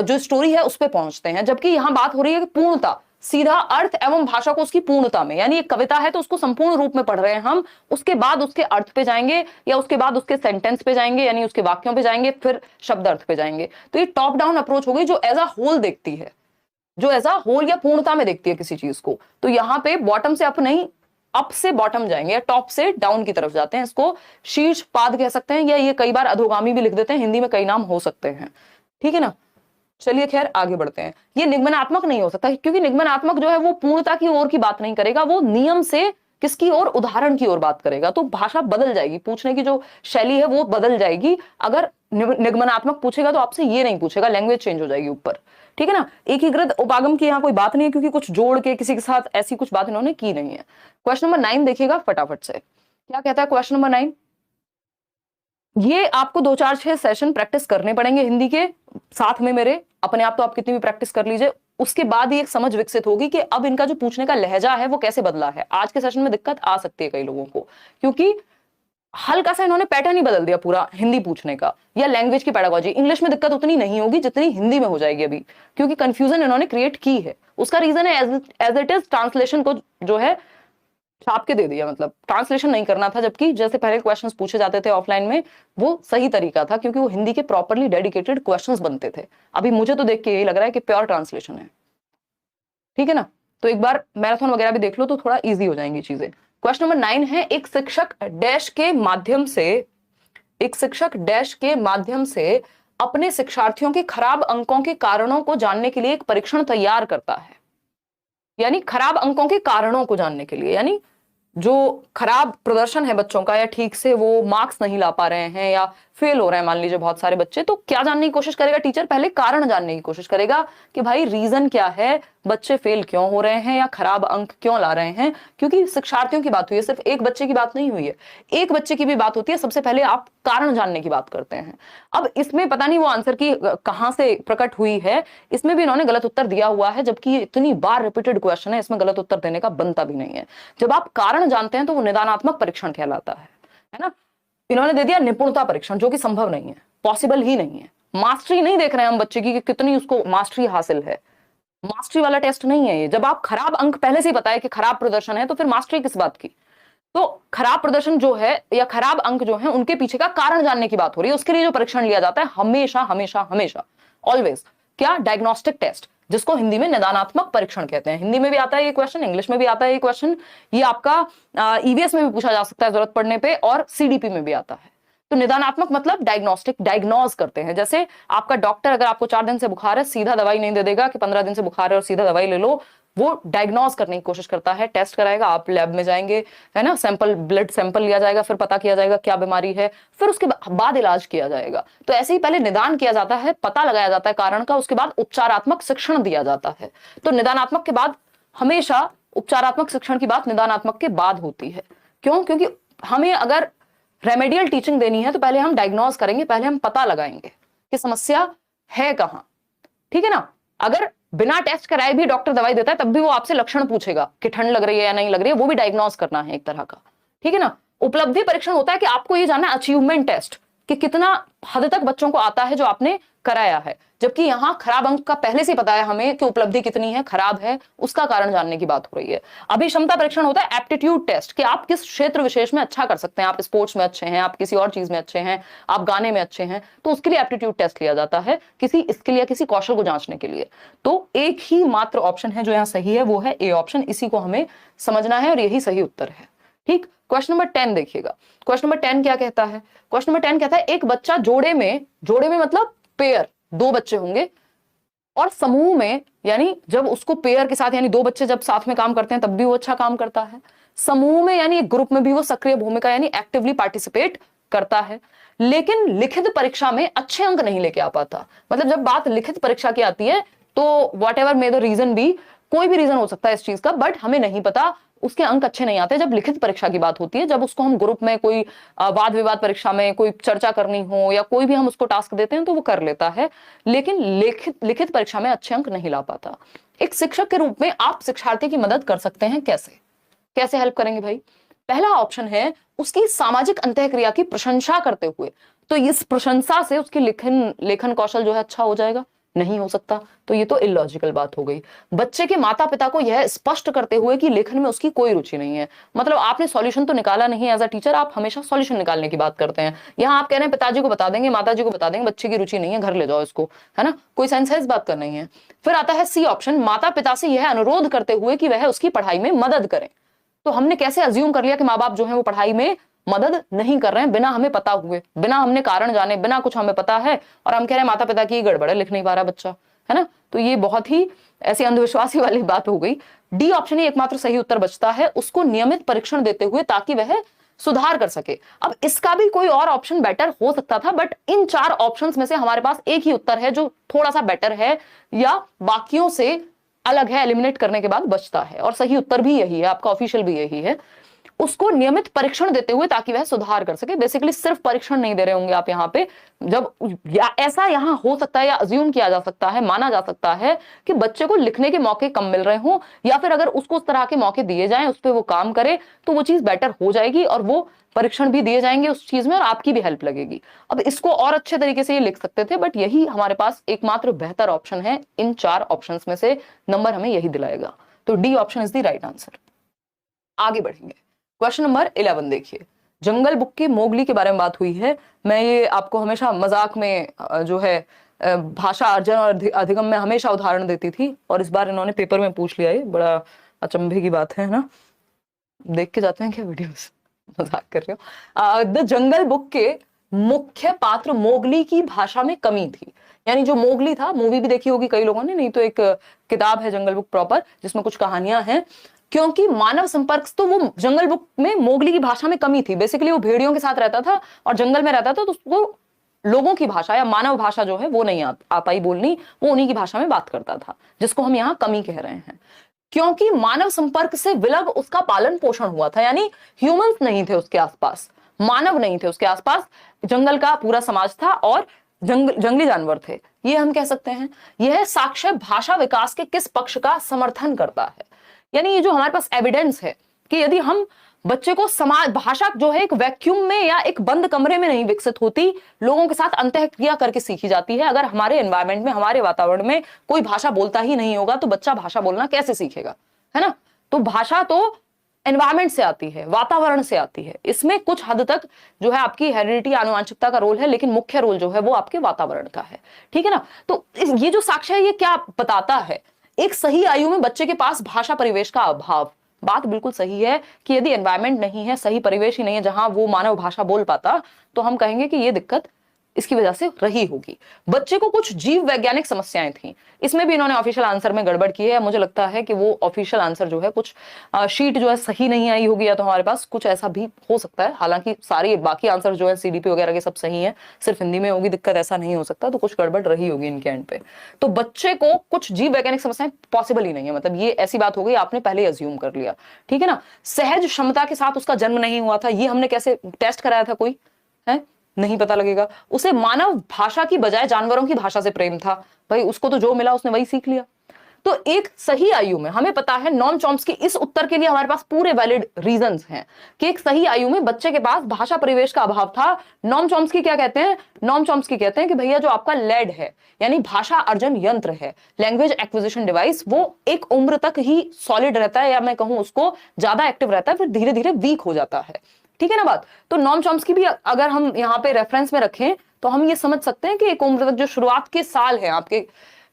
जो स्टोरी है उस पे पहुंचते हैं। जबकि यहां बात हो रही है कि पूर्णता, सीधा अर्थ एवं भाषा को उसकी पूर्णता में, यानी एक कविता है तो उसको संपूर्ण रूप में पढ़ रहे हैं हम, उसके बाद उसके अर्थ पे जाएंगे, या उसके बाद उसके सेंटेंस पे जाएंगे यानी उसके वाक्यों पे जाएंगे, फिर शब्द अर्थ पे जाएंगे। तो ये टॉप डाउन अप्रोच हो गई जो एज अ होल देखती है, जो एज अ होल या पूर्णता में देखती है किसी चीज को। तो यहाँ पे बॉटम से अप नहीं, अप से बॉटम जाएंगे या टॉप से डाउन की तरफ जाते हैं। इसको शीर्ष पाद कह सकते हैं, या ये कई बार अधोगामी भी लिख देते हैं, हिंदी में कई नाम हो सकते हैं, ठीक है ना। चलिए खैर आगे बढ़ते हैं। ये निगमनात्मक नहीं हो सकता, क्योंकि निगमनात्मक जो है वो पूर्णता की ओर की बात नहीं करेगा, वो नियम से किसकी ओर, उदाहरण की ओर बात करेगा। तो भाषा बदल जाएगी, पूछने की जो शैली है वो बदल जाएगी। अगर निगमनात्मक पूछेगा तो आपसे ये नहीं पूछेगा, लैंग्वेज चेंज हो जाएगी ऊपर, ठीक है ना। एकीकृत उपागम की यहाँ कोई बात नहीं है, क्योंकि कुछ जोड़ के किसी के साथ ऐसी कुछ बात इन्होंने की नहीं है। क्वेश्चन नंबर 9 देखिएगा फटाफट से, क्या कहता है क्वेश्चन नंबर 9। ये आपको 2-4-6 सेशन प्रैक्टिस करने पड़ेंगे हिंदी के साथ में मेरे, अपने आप तो आप कितनी भी प्रैक्टिस कर लीजिए, उसके बाद ही एक समझ विकसित होगी कि अब इनका जो पूछने का लहजा है वो कैसे बदला है। आज के सेशन में दिक्कत आ सकती है कई लोगों को, क्योंकि हल्का सा इन्होंने पैटर्न ही बदल दिया पूरा हिंदी पूछने का, या लैंग्वेज की पेडागोजी। इंग्लिश में दिक्कत उतनी नहीं होगी जितनी हिंदी में हो जाएगी अभी, क्योंकि कंफ्यूजन इन्होंने क्रिएट की है। उसका रीजन है एज इट इज ट्रांसलेशन को जो है छाप के दे दिया, मतलब ट्रांसलेशन नहीं करना था, जबकि जैसे पहले क्वेश्चंस पूछे जाते थे ऑफलाइन में वो सही तरीका था, क्योंकि वो हिंदी के प्रॉपरली डेडिकेटेड क्वेश्चंस बनते थे। अभी मुझे तो देख के यही लग रहा है कि प्योर ट्रांसलेशन है, ठीक है ना। तो एक बार मैराथन वगैरह भी देख लो तो थोड़ा इजी हो जाएंगी चीजें। क्वेश्चन नंबर 9 है, एक शिक्षक डैश के माध्यम से, एक शिक्षक डैश के माध्यम से अपने शिक्षार्थियों के खराब अंकों के कारणों को जानने के लिए एक परीक्षण तैयार करता है। यानी खराब अंकों के कारणों को जानने के लिए, यानी जो खराब प्रदर्शन है बच्चों का, या ठीक से वो मार्क्स नहीं ला पा रहे हैं या फेल हो रहे हैं मान लीजिए बहुत सारे बच्चे, तो क्या जानने की कोशिश करेगा टीचर, पहले कारण जानने की कोशिश करेगा कि भाई रीजन क्या है, बच्चे फेल क्यों हो रहे हैं या खराब अंक क्यों ला रहे हैं। क्योंकि शिक्षार्थियों की बात हुई है, सिर्फ एक बच्चे की बात नहीं हुई है, एक बच्चे की भी बात होती है। सबसे पहले आप कारण जानने की बात करते हैं। अब इसमें पता नहीं वो आंसर की कहां से प्रकट हुई है, इसमें भी इन्होंने गलत उत्तर दिया हुआ है, जबकि इतनी बार रिपीटेड क्वेश्चन है, इसमें गलत उत्तर देने का बनता भी नहीं है। जब आप कारण जानते हैं तो वो निदानात्मक परीक्षण कहलाता है ना। इन्होंने दे दिया निपुणता परीक्षण, जो कि संभव नहीं है, पॉसिबल ही नहीं है। मास्टरी नहीं देख रहे हैं हम बच्चे की कि कितनी उसको मास्टरी हासिल है, मास्टरी वाला टेस्ट नहीं है ये। जब आप खराब अंक पहले से ही पता है कि खराब प्रदर्शन है, तो फिर मास्टरी किस बात की। तो खराब प्रदर्शन जो है या खराब अंक जो है, उनके पीछे का कारण जानने की बात हो रही है। उसके लिए जो परीक्षण लिया जाता है हमेशा हमेशा हमेशा ऑलवेज, क्या, डायग्नोस्टिक टेस्ट, जिसको हिंदी में निदानात्मक परीक्षण कहते हैं। हिंदी में भी आता है ये क्वेश्चन, इंग्लिश में भी आता है ये क्वेश्चन, ये आपका ईवीएस में भी पूछा जा सकता है जरूरत पड़ने पे, और सीडीपी में भी आता है। तो निदानात्मक मतलब डायग्नोस्टिक, डायग्नोज करते हैं। जैसे आपका डॉक्टर अगर आपको 4 दिन से बुखार है, सीधा दवाई नहीं दे देगा कि 15 दिन से बुखार है और सीधा दवाई ले लो, वो डायग्नोज करने की कोशिश करता है, टेस्ट कराएगा, आप लैब में जाएंगे, है ना, सैंपल, ब्लड सैंपल लिया जाएगा, फिर पता किया जाएगा क्या बीमारी है, फिर उसके बाद इलाज किया जाएगा। तो ऐसे ही पहले निदान किया जाता है, पता लगाया जाता है कारण का, उसके बाद उपचारात्मक शिक्षण दिया जाता है। तो निदानात्मक के बाद हमेशा उपचारात्मक शिक्षण की बात निदानात्मक के बाद होती है। क्यों? क्योंकि हमें अगर रेमेडियल टीचिंग देनी है तो पहले हम डायग्नोज करेंगे, पहले हम पता लगाएंगे कि समस्या है कहां, ठीक है ना। अगर बिना टेस्ट कराए भी डॉक्टर दवाई देता है तब भी वो आपसे लक्षण पूछेगा कि ठंड लग रही है या नहीं लग रही है, वो भी डायग्नोज करना है एक तरह का, ठीक है ना। उपलब्धि परीक्षण होता है कि आपको ये जानना है, अचीवमेंट टेस्ट, कि कितना हद तक बच्चों को आता है जो आपने कराया है। जबकि यहां खराब अंक का पहले से पता है हमें कि उपलब्धि कितनी है, खराब है, उसका कारण जानने की बात हो रही है। अभी क्षमता परीक्षण होता है एप्टीट्यूड टेस्ट, कि आप किस क्षेत्र विशेष में अच्छा कर सकते हैं, आप स्पोर्ट्स में अच्छे हैं, आप किसी और चीज में अच्छे हैं, आप गाने में अच्छे हैं, तो उसके लिए एप्टीट्यूड टेस्ट लिया जाता है, किसी स्किल या किसी कौशल को जांचने के लिए। तो एक ही मात्र ऑप्शन है जो यहाँ सही है, वो है ए ऑप्शन। इसी को हमें समझना है और यही सही उत्तर है, ठीक। क्वेश्चन नंबर 10 देखिएगा। क्वेश्चन नंबर 10 क्या कहता है? क्वेश्चन नंबर 10 कहता है, एक बच्चा जोड़े में मतलब पेयर, 2 बच्चे होंगे, और समूह में, यानी जब उसको पेयर के साथ, यानी 2 बच्चे जब साथ में काम करते हैं तब भी वो अच्छा काम करता है, समूह में यानी एक ग्रुप में भी वो सक्रिय भूमिका यानी एक्टिवली पार्टिसिपेट करता है, लेकिन लिखित परीक्षा में अच्छे अंक नहीं लेके आ पाता। मतलब जब बात लिखित परीक्षा की आती है तो whatever may the reason be, कोई भी रीजन हो सकता है इस चीज का, बट हमें नहीं पता, उसके अंक अच्छे नहीं आते जब लिखित परीक्षा की बात होती है, जब उसको हम ग्रुप में कोई वाद विवाद परीक्षा में कोई चर्चा करनी हो या कोई भी हम उसको टास्क देते हैं तो वो कर लेता है, लेकिन लिखित लिखित परीक्षा में अच्छे अंक नहीं ला पाता। एक शिक्षक के रूप में आप शिक्षार्थी की मदद कर सकते हैं। कैसे कैसे हेल्प करेंगे भाई? पहला ऑप्शन है उसकी सामाजिक अंतःक्रिया की प्रशंसा करते हुए। तो इस प्रशंसा से उसकी लेखन कौशल जो है अच्छा हो जाएगा? नहीं हो सकता, तो ये तो इलॉजिकल बात हो गई। बच्चे के माता पिता को यह स्पष्ट करते हुए कि लेखन में उसकी कोई रुचि नहीं है, मतलब आपने सॉल्यूशन तो निकाला नहीं एज अ टीचर, आप हमेशा सॉल्यूशन निकालने की बात करते हैं। यहाँ आप कह रहे हैं पिताजी को बता देंगे, माताजी को बता देंगे, बच्चे की रुचि नहीं है, घर ले जाओ इसको, है ना? कोई सेंस है इस बात का? नहीं है। फिर आता है सी ऑप्शन, माता पिता से यह अनुरोध करते हुए कि वह उसकी पढ़ाई में मदद करें। तो हमने कैसे अज्यूम कर लिया कि माँ बाप जो है वो पढ़ाई में मदद नहीं कर रहे हैं, बिना हमें पता हुए, बिना हमने कारण जाने, बिना कुछ हमें पता है, और हम कह रहे हैं माता पिता की गड़बड़ है, लिख नहीं पा रहा बच्चा, है ना? तो ये बहुत ही ऐसी अंधविश्वासी वाली बात हो गई। डी ऑप्शन ही एकमात्र सही उत्तर बचता है, उसको नियमित परीक्षण देते हुए ताकि वह सुधार कर सके। अब इसका भी कोई और ऑप्शन बेटर हो सकता था, बट इन 4 ऑप्शंस में से हमारे पास एक ही उत्तर है जो थोड़ा सा बेटर है या बाकियों से अलग है, एलिमिनेट करने के बाद बचता है, और सही उत्तर भी यही है, आपका ऑफिशियल भी यही है। उसको नियमित परीक्षण देते हुए ताकि वह सुधार कर सके। बेसिकली सिर्फ परीक्षण नहीं दे रहे होंगे आप यहाँ पे, जब ऐसा यहाँ हो सकता है या अज्यूम किया जा सकता है, माना जा सकता है कि बच्चे को लिखने के मौके कम मिल रहे हों, या फिर अगर उसको उस तरह के मौके दिए जाएं, उस पर वो काम करे तो वो चीज बेटर हो जाएगी, और वो परीक्षण भी दिए जाएंगे उस चीज में और आपकी भी हेल्प लगेगी। अब इसको और अच्छे तरीके से ये लिख सकते थे, बट यही हमारे पास एकमात्र बेहतर ऑप्शन है। इन 4 ऑप्शंस में से नंबर हमें यही दिलाएगा, तो D option is the right answer. आगे बढ़ेंगे, क्वेश्चन नंबर 11 देखिए। जंगल बुक की मोगली के बारे में बात हुई है। मैं ये आपको हमेशा मजाक में जो है भाषा अर्जन और अधिगम में हमेशा उदाहरण देती थी, और इस बार इन्होंने पेपर में पूछ लिया, ये बड़ा अचंभे की बात है ना? देख के जाते हैं क्या वीडियोस? मजाक कर रहे हो। द जंगल बुक के मुख्य पात्र मोगली की भाषा में कमी थी। यानी जो मोगली था, मूवी भी देखी होगी कई लोगों ने, नहीं तो एक किताब है जंगल बुक प्रॉपर, जिसमें कुछ कहानियां हैं। क्योंकि मानव संपर्क, तो वो जंगल बुक में मोगली की भाषा में कमी थी। बेसिकली वो भेड़ियों के साथ रहता था और जंगल में रहता था, तो उसको लोगों की भाषा या मानव भाषा जो है वो नहीं आ पाई बोलनी, वो उन्हीं की भाषा में बात करता था, जिसको हम यहाँ कमी कह रहे हैं। क्योंकि मानव संपर्क से विलग उसका पालन पोषण हुआ था, यानी ह्यूमंस नहीं थे उसके आसपास, मानव नहीं थे उसके आसपास, जंगल का पूरा समाज था और जंगली जानवर थे, ये हम कह सकते हैं। यह साक्ष्य भाषा विकास के किस पक्ष का समर्थन करता है? यानी ये जो हमारे पास एविडेंस है कि यदि हम बच्चे को समाज भाषा जो है एक वैक्यूम में या एक बंद कमरे में नहीं विकसित होती, लोगों के साथ अंतःक्रिया करके सीखी जाती है। अगर हमारे एनवायरनमेंट में, हमारे वातावरण में कोई भाषा बोलता ही नहीं होगा तो बच्चा भाषा बोलना कैसे सीखेगा, है ना? तो भाषा तो एनवायरनमेंट से आती है, वातावरण से आती है। इसमें कुछ हद तक जो है आपकी हेरिडिटी, आनुवंशिकता का रोल है, लेकिन मुख्य रोल जो है वो आपके वातावरण का है, ठीक है ना? तो ये जो साक्ष्य है ये क्या बताता है? एक सही आयु में बच्चे के पास भाषा परिवेश का अभाव। बात बिल्कुल सही है कि यदि एनवायरनमेंट नहीं है, सही परिवेश ही नहीं है जहां वो मानव भाषा बोल पाता, तो हम कहेंगे कि ये दिक्कत इसकी वजह से रही होगी। बच्चे को कुछ जीव वैज्ञानिक समस्याएं थी, इसमें भी इन्होंने ऑफिशियल आंसर में गड़बड़ की है। मुझे लगता है कि वो ऑफिशियल आंसर जो है कुछ शीट जो है सही नहीं आई होगी, या तो हमारे पास कुछ ऐसा भी हो सकता है। हालांकि सारी बाकी आंसर जो है सीडीपी वगैरह के सब सही है, सिर्फ हिंदी में होगी दिक्कत, ऐसा नहीं हो सकता। तो कुछ गड़बड़ रही होगी इनके एंड पे। तो बच्चे को कुछ जीव वैज्ञानिक समस्याएं पॉसिबल ही नहीं है, मतलब ये ऐसी बात हो गई, आपने पहले ही अज्यूम कर लिया, ठीक है ना? सहज क्षमता के साथ उसका जन्म नहीं हुआ था, ये हमने कैसे टेस्ट कराया था? कोई है नहीं पता लगेगा। उसे मानव भाषा की बजाय जानवरों की भाषा से प्रेम था, भाई उसको तो जो मिला उसने वही सीख लिया। तो एक सही आयु में, हमें पता है नॉम चॉम्स्की, इस उत्तर के लिए हमारे पास पूरे वैलिड रीजंस हैं कि एक सही आयु में बच्चे के पास भाषा परिवेश का अभाव था। नॉम चॉम्स्की क्या कहते हैं? नॉम चॉम्स्की कहते हैं कि भैया जो आपका लेड है, यानी भाषा अर्जन यंत्र है, लैंग्वेज एक्विजिशन डिवाइस, वो एक उम्र तक ही सॉलिड रहता है, या मैं कहूं उसको ज्यादा एक्टिव रहता है, फिर धीरे धीरे वीक हो जाता है, ठीक है ना बात? तो नॉम चॉम्स्की भी अगर हम यहाँ पे रेफरेंस में रखें तो हम ये समझ सकते हैं कि एक उम्र तक, जो शुरुआत के साल हैं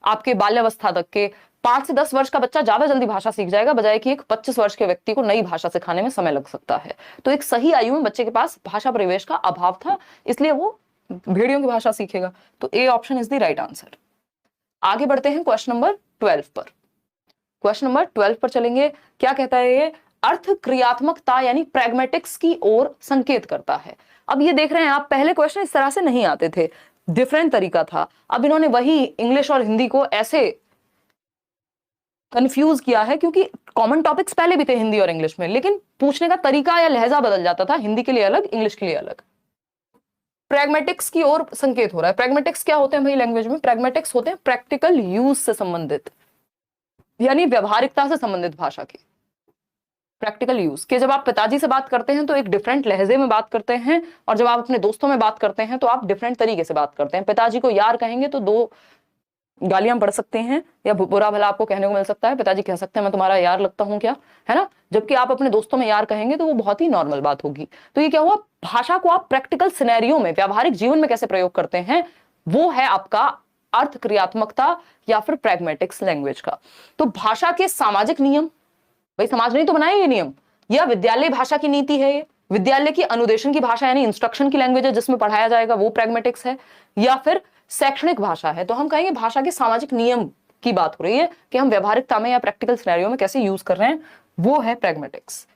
आपके बाल्यावस्था तक के 5 से 10 वर्ष का बच्चा ज्यादा जल्दी भाषा सीख जाएगा, बजाय कि एक 25 वर्ष के व्यक्ति को नई भाषा सिखाने में समय लग सकता है। तो एक सही आयु में बच्चे के पास भाषा परिवेश का अभाव था, इसलिए वो भेड़ियों की भाषा सीखेगा। तो A option is the right answer. आगे बढ़ते हैं क्वेश्चन नंबर 12 पर। क्वेश्चन नंबर 12 पर चलेंगे। क्या कहता है ये? अर्थ क्रियात्मकता यानी प्रैग्मेटिक्स की ओर संकेत करता है। अब ये देख रहे हैं आप, पहले क्वेश्चन इस तरह से नहीं आते थे, डिफरेंट तरीका था। अब इन्होंने वही इंग्लिश और हिंदी को ऐसे कंफ्यूज किया है, क्योंकि कॉमन टॉपिक्स पहले भी थे हिंदी और इंग्लिश में, लेकिन पूछने का तरीका या लहजा बदल जाता था, हिंदी के लिए अलग, इंग्लिश के लिए अलग। प्रैग्मेटिक्स की ओर संकेत हो रहा है। प्रैग्मेटिक्स क्या होते हैं भाई लैंग्वेज में? प्रैग्मेटिक्स होते हैं प्रैक्टिकल यूज से संबंधित, यानी व्यवहारिकता से संबंधित भाषा के प्रैक्टिकल यूज के। जब आप पिताजी से बात करते हैं तो एक डिफरेंट लहजे में बात करते हैं, और जब आप अपने दोस्तों में बात करते हैं तो आप डिफरेंट तरीके से बात करते हैं। पिताजी को यार कहेंगे तो 2 गालियां पड़ सकते हैं, या बुरा भला आपको कहने को मिल सकता है। पिताजी कह सकते हैं मैं तुम्हारा यार लगता हूं क्या, है ना? जबकि आप अपने दोस्तों में यार कहेंगे तो वो बहुत ही नॉर्मल बात होगी। तो ये क्या हुआ, भाषा को आप प्रैक्टिकल सिनेरियो में, व्यावहारिक जीवन में कैसे प्रयोग करते हैं, वो है आपका अर्थ क्रियात्मकता या फिर प्रैग्मेटिक्स लैंग्वेज का। तो भाषा के सामाजिक नियम, भाई समाज ने तो बनाए ये नियम, या विद्यालय भाषा की नीति है, ये विद्यालय की अनुदेशन की भाषा यानी इंस्ट्रक्शन की लैंग्वेज है जिसमें पढ़ाया जाएगा, वो प्रैग्मेटिक्स है, या फिर शैक्षणिक भाषा है, तो हम कहेंगे भाषा के सामाजिक नियम की बात हो रही है कि हम व्यवहारिकता में या प्रैक्टिकल सिनेरियो में कैसे यूज कर रहे हैं, वो है प्रैग्मेटिक्स।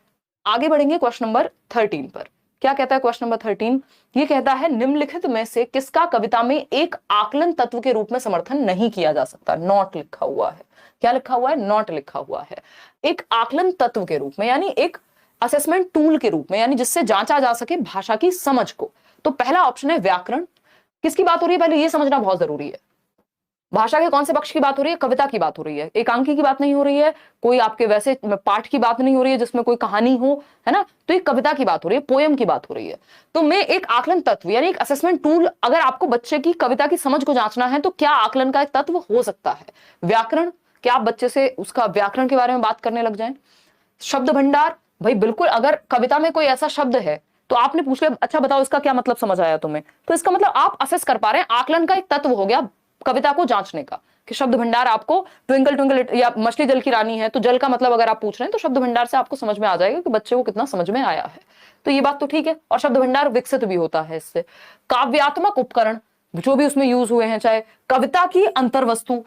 आगे बढ़ेंगे क्वेश्चन नंबर 13 पर। क्या कहता है क्वेश्चन नंबर 13? ये कहता है निम्नलिखित में से किसका कविता में एक आकलन तत्व के रूप में समर्थन नहीं किया जा सकता? नॉट लिखा हुआ है। क्या लिखा हुआ है? नॉट लिखा हुआ है। एक आकलन तत्व के रूप में, यानी एक असेसमेंट टूल के रूप में, यानी जिससे जांचा जा सके भाषा की समझ को। तो पहला ऑप्शन है व्याकरण। किसकी बात हो रही है पहले ये समझना बहुत जरूरी है। भाषा के कौन से पक्ष की बात हो रही है? कविता की बात हो रही है, एकांकी की बात नहीं हो रही है, कोई आपके वैसे पाठ की बात नहीं हो रही है जिसमें कोई कहानी हो, है ना? तो एक कविता की बात हो रही है, पोयम की बात हो रही है। तो मैं एक आकलन तत्व यानी एक असेसमेंट टूल, अगर आपको बच्चे की कविता की समझ को जांचना है तो क्या आकलन का एक तत्व हो सकता है? व्याकरण। क्या आप बच्चे से उसका व्याकरण के बारे में बात करने लग जाएं? शब्द भंडार, भाई बिल्कुल, अगर कविता में कोई ऐसा शब्द है तो आपने पूछ लिया अच्छा बताओ इसका क्या मतलब समझ आया तुम्हें, तो इसका मतलब आप असेस कर पा रहे हैं, आकलन का एक तत्व हो गया कविता को जांचने का, कि शब्द भंडार आपको ट्विंकल ट्विंकल या मछली जल की रानी है तो जल का मतलब अगर आप पूछ रहे हैं तो शब्द भंडार से आपको समझ में आ जाएगा कि बच्चे को कितना समझ में आया है। तो ये बात तो ठीक है, और शब्द भंडार विकसित भी होता है इससे। काव्यात्मक उपकरण जो भी उसमें यूज हुए हैं, चाहे कविता की अंतर्वस्तु,